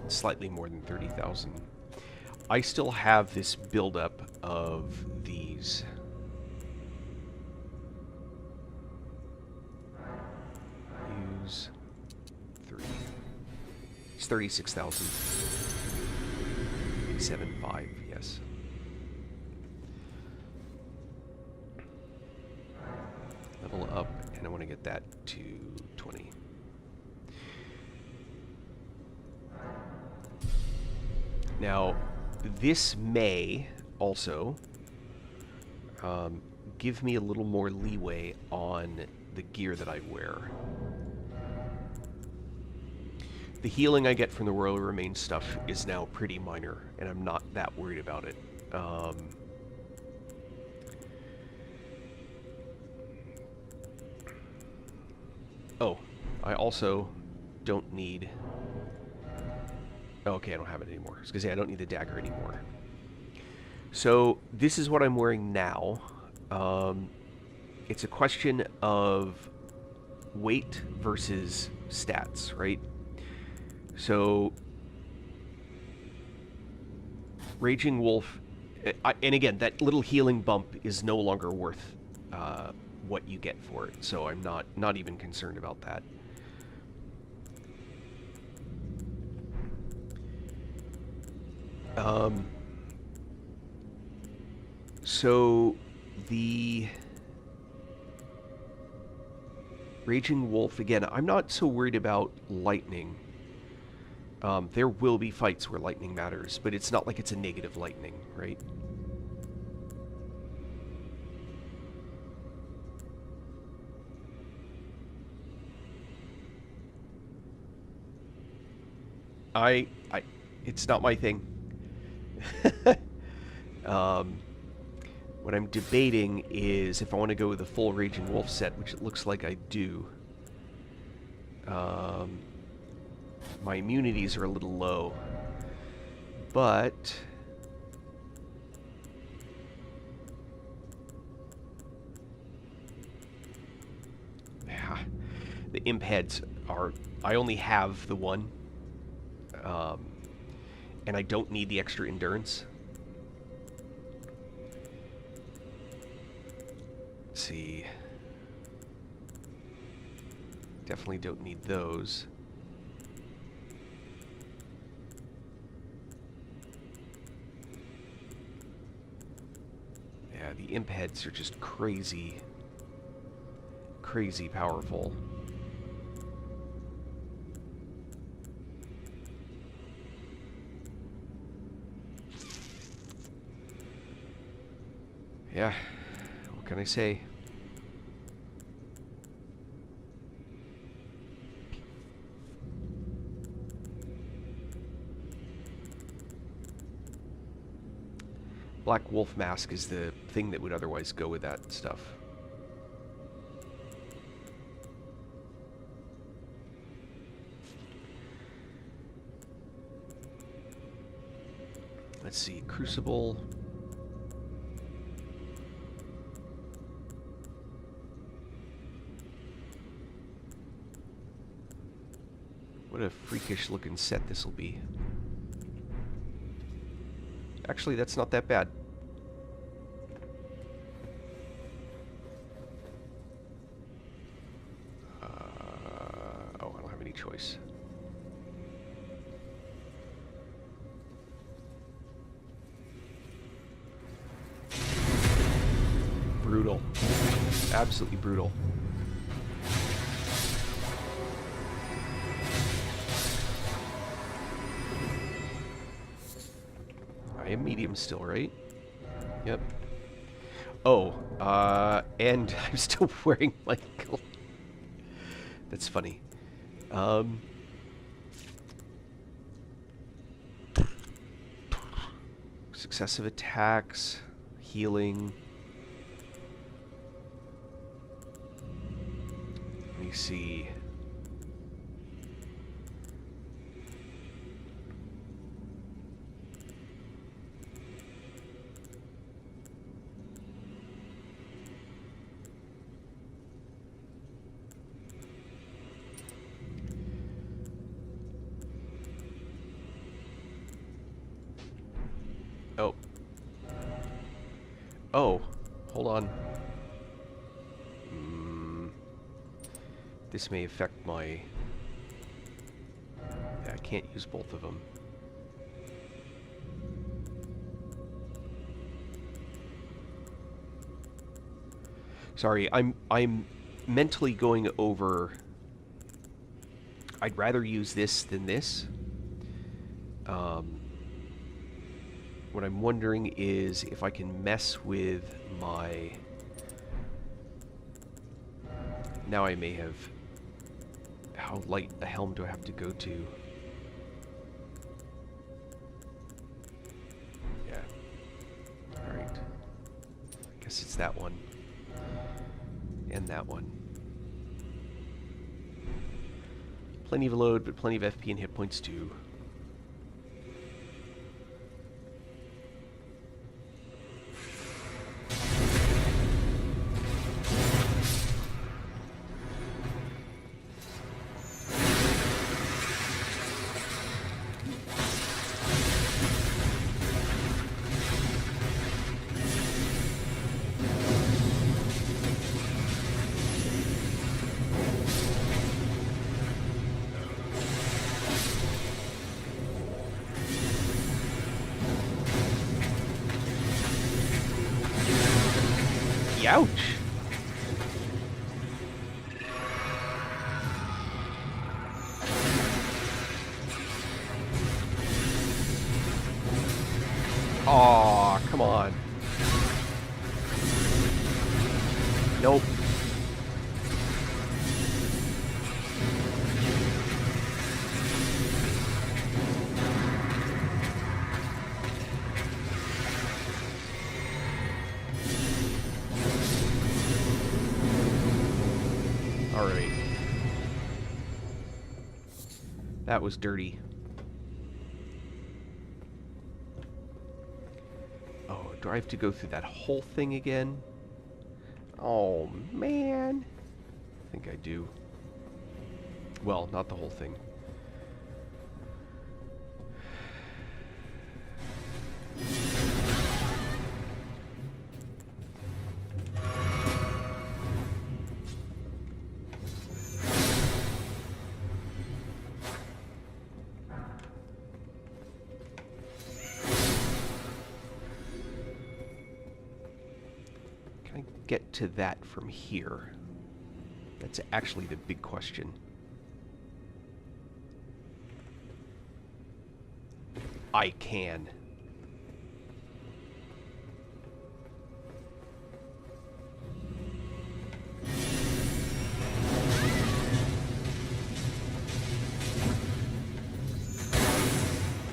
Slightly more than 30,000. I still have this buildup of these. Use 3. It's 36,000. 7.5, yes. Level up, and I want to get that to 20. Now, this may also give me a little more leeway on the gear that I wear. The healing I get from the Royal Remains stuff is now pretty minor, and I'm not that worried about it. Oh, I also don't need... Okay, I don't have it anymore. I was going to say I don't need the dagger anymore. So this is what I'm wearing now. It's a question of weight versus stats, right? So Raging Wolf, and again, that little healing bump is no longer worth what you get for it. So I'm not even concerned about that. So the Raging Wolf, again, I'm not so worried about lightning. There will be fights where lightning matters, but it's not like it's a negative lightning, right? It's not my thing. What I'm debating is if I want to go with the full Raging Wolf set, which it looks like I do. My immunities are a little low, but yeah, the imp heads are... I only have the one, and I don't need the extra endurance. Let's see. Definitely don't need those. Yeah, the imp heads are just crazy, crazy powerful. Yeah, what can I say? Black Wolf Mask is the thing that would otherwise go with that stuff. Let's see, Crucible. What a freakish looking set this will be. Actually, that's not that bad. Oh, I don't have any choice. Brutal. Absolutely brutal. I am medium still, right? Yep. Oh, and I'm still wearing my... That's funny. Successive attacks, healing. Let me see. Oh. Oh, hold on. This may affect my... Yeah, I can't use both of them. Sorry, I'm mentally going over... I'd rather use this than this. What I'm wondering is if I can mess with my... Now I may have... How light a helm do I have to go to? Yeah. Alright. I guess it's that one. And that one. Plenty of load, but plenty of FP and hit points too. Ouch! Aw, come on. Nope. Alright. That was dirty. Oh, do I have to go through that whole thing again? Oh, man. I think I do. Well, not the whole thing. Get to that from here? That's actually the big question. I can.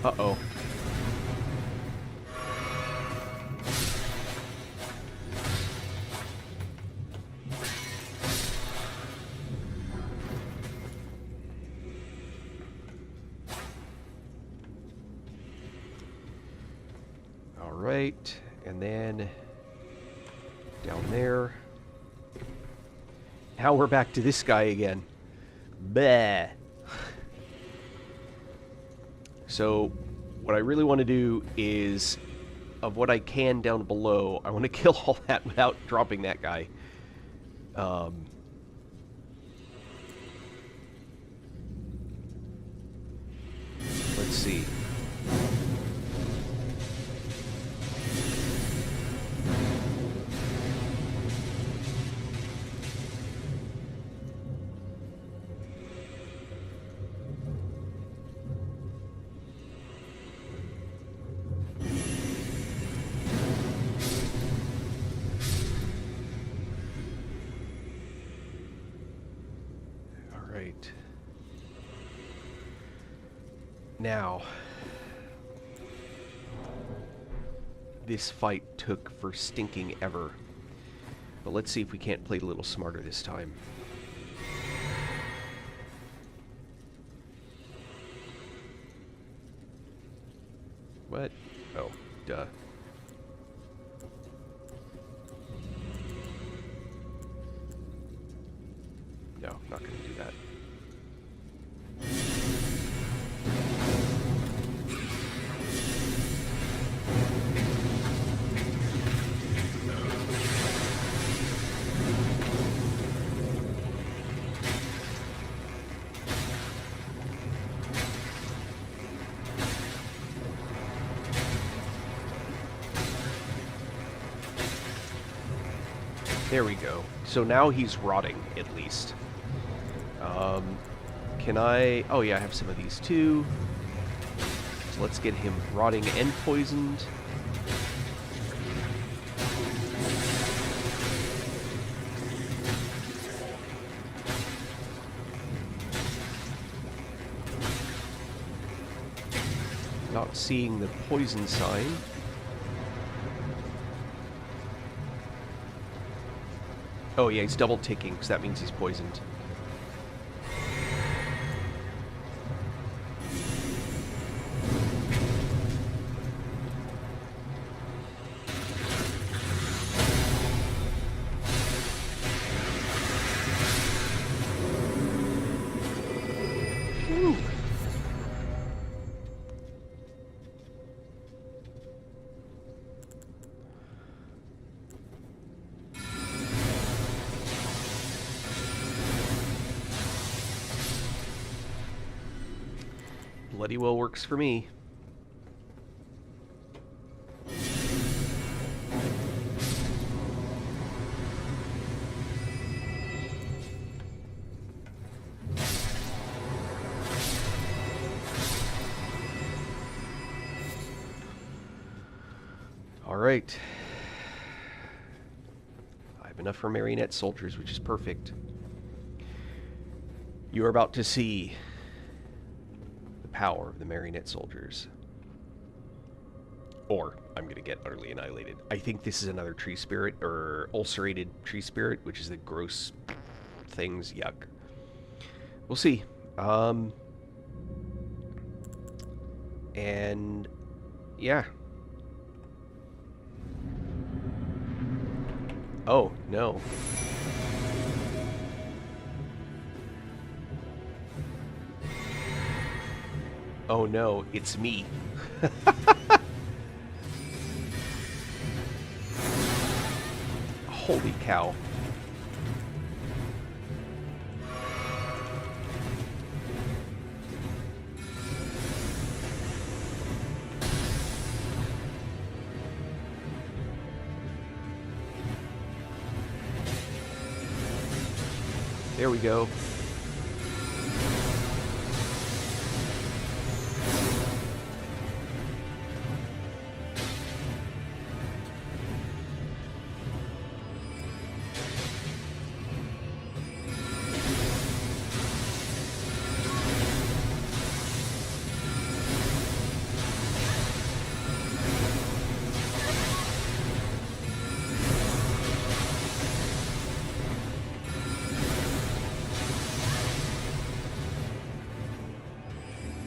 Uh-oh. Right, and then down there. Now we're back to this guy again. Bleh. So, what I really want to do is, of what I can down below, I want to kill all that without dropping that guy. Let's see. Now, this fight took for stinking ever. But let's see if we can't play a little smarter this time. What? Oh, duh. No, not going to do that. There we go. So now he's rotting, at least. Can I... Oh yeah, I have some of these too. So let's get him rotting and poisoned. Not seeing the poison sign. Oh yeah, he's double ticking, so that means he's poisoned. Whew. Bloody well works for me. All right. I have enough for marionette soldiers, which is perfect. You are about to see the power of the marionette soldiers. Or I'm going to get utterly annihilated. I think this is another tree spirit, or ulcerated tree spirit, which is the gross things. Yuck. We'll see. And yeah. Oh, no. Oh no, it's me. Holy cow. There we go.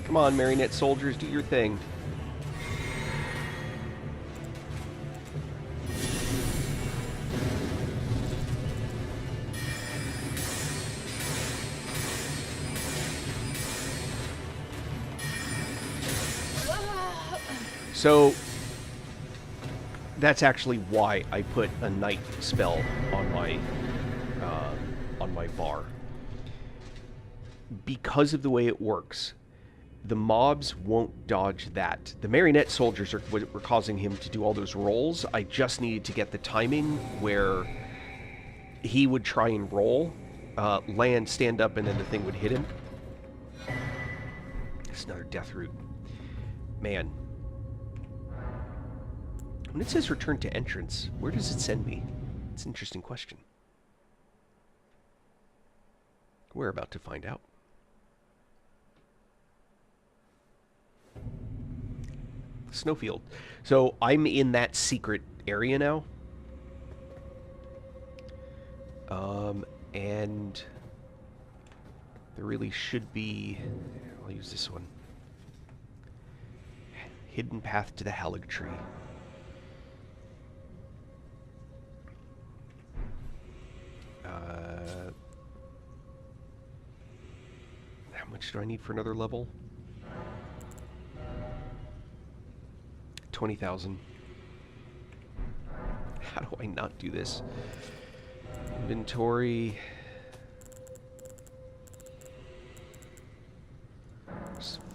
Come on, marionette soldiers, do your thing. So that's actually why I put a night spell on my bar. Because of the way it works, the mobs won't dodge that. The marionette soldiers are what were causing him to do all those rolls. I just needed to get the timing where he would try and roll, land, stand up, and then the thing would hit him. It's another death route. Man. When it says return to entrance, where does it send me? It's an interesting question. We're about to find out. Snowfield. So I'm in that secret area now. And there really should be... I'll use this one. Hidden path to the Halig tree. How much do I need for another level? 20,000. How do I not do this? Inventory.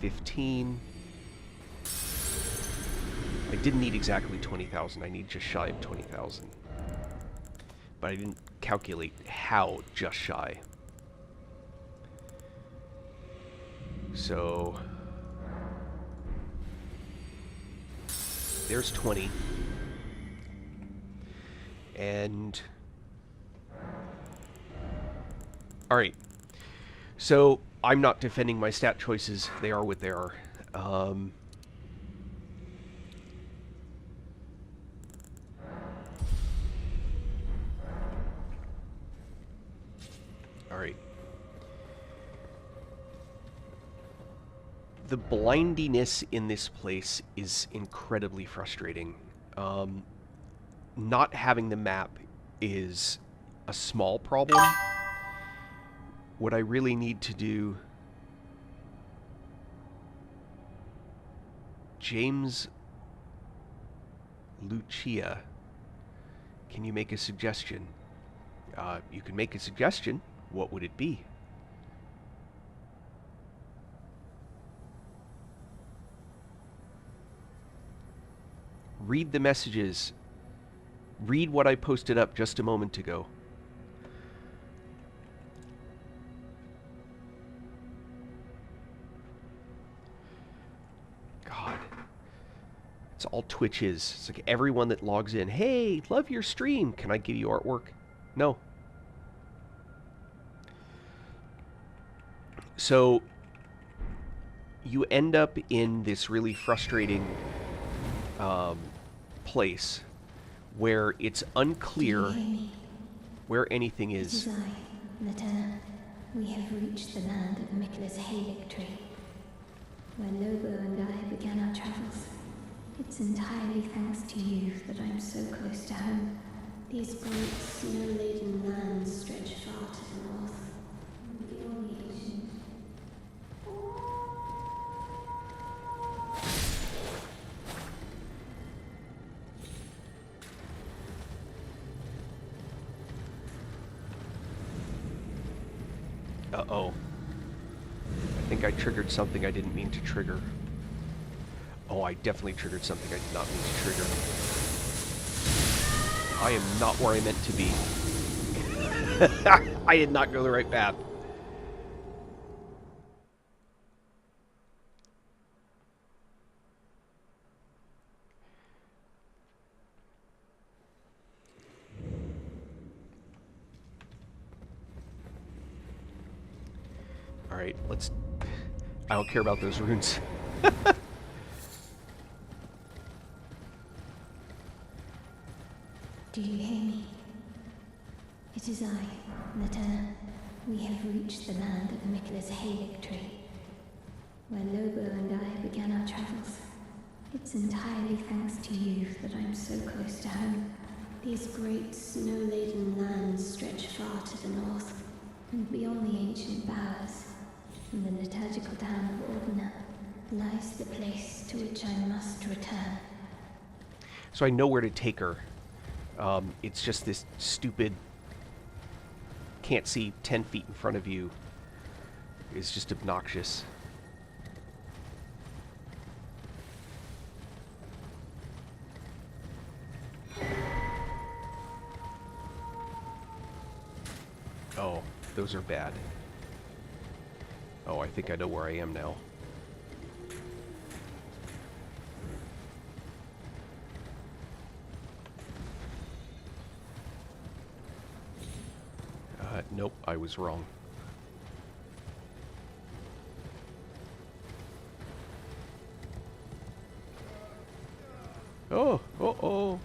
15. I didn't need exactly 20,000. I need just shy of 20,000. but I didn't calculate how just shy. So there's 20. And alright. So I'm not defending my stat choices. They are what they are. Alright. The blindiness in this place is incredibly frustrating. Not having the map is a small problem. What I really need to do... James Lucia, can you make a suggestion? You can make a suggestion. What would it be? Read the messages. Read what I posted up just a moment ago. God. It's all Twitches. It's like everyone that logs in. Hey, love your stream. Can I give you artwork? No. So, you end up in this really frustrating place where it's unclear where anything is. It is I, Lieutenant. We have reached the land of Mikla's Halig tree, where Lobo and I began our travels. It's entirely thanks to you that I'm so close to home. These great snow-laden lands stretch far to the north, beyond the ocean. Uh-oh. I think I triggered something I didn't mean to trigger. Oh, I definitely triggered something I did not mean to trigger. I am not where I meant to be. I did not go the right path. Alright, let's... I don't care about those runes. Do you hear me? It is I, Lieutenant. We have reached the land of Mikla's Halig tree, where Lobo and I began our travels. It's entirely thanks to you that I'm so close to home. These great snow-laden lands stretch far to the north, and beyond the ancient bowers, in the liturgical town of Ordina, lies the place to which I must return. So I know where to take her. It's just this stupid... Can't see 10 feet in front of you. It's just obnoxious. Oh, those are bad. Oh, I think I know where I am now. Nope, I was wrong. Oh, oh.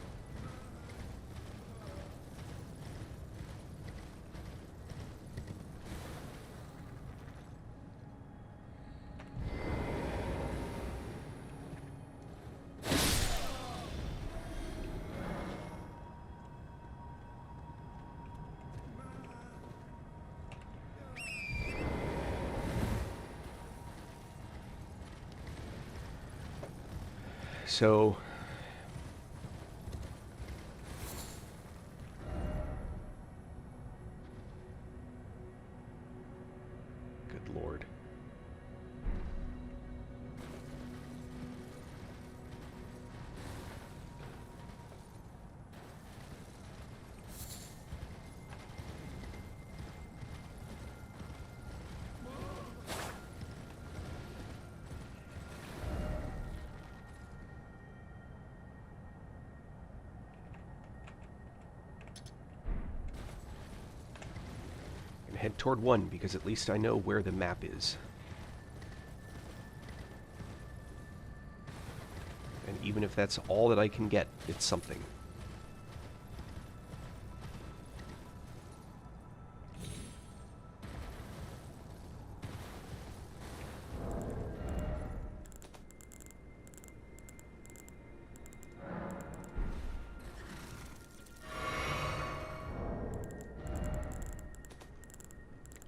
So... Good Lord. head toward one, because at least I know where the map is. And even if that's all that I can get, it's something.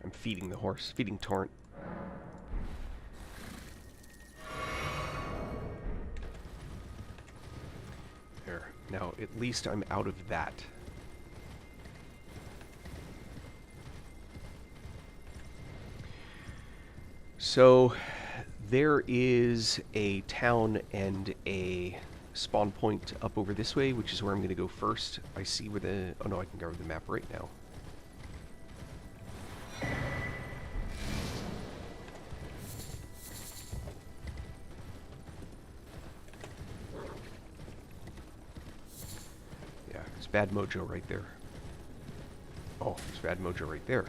I'm feeding the horse, feeding Torrent. There. Now, at least I'm out of that. So, there is a town and a spawn point up over this way, which is where I'm going to go first. I see where the... Oh no, I can go over the map right now. Yeah, there's bad mojo right there. Oh, there's bad mojo right there.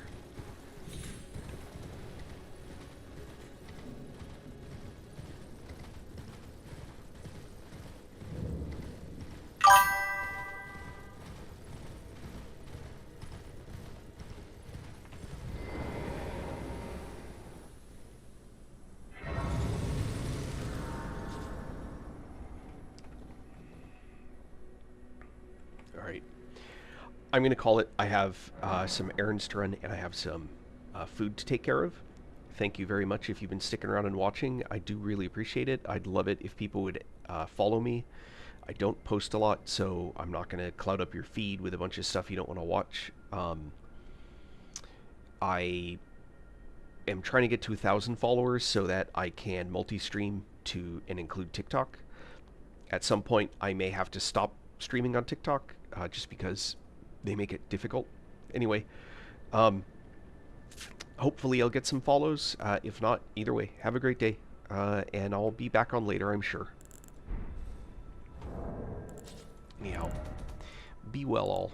Alright. I'm going to call it. I have some errands to run, and I have some food to take care of. Thank you very much if you've been sticking around and watching. I do really appreciate it. I'd love it if people would follow me. I don't post a lot, so I'm not going to cloud up your feed with a bunch of stuff you don't want to watch. I am trying to get to 1,000 followers so that I can multi-stream to and include TikTok. At some point, I may have to stop streaming on TikTok, just because they make it difficult. Anyway, hopefully I'll get some follows. If not, either way, have a great day, and I'll be back on later, I'm sure. Anyhow, be well all.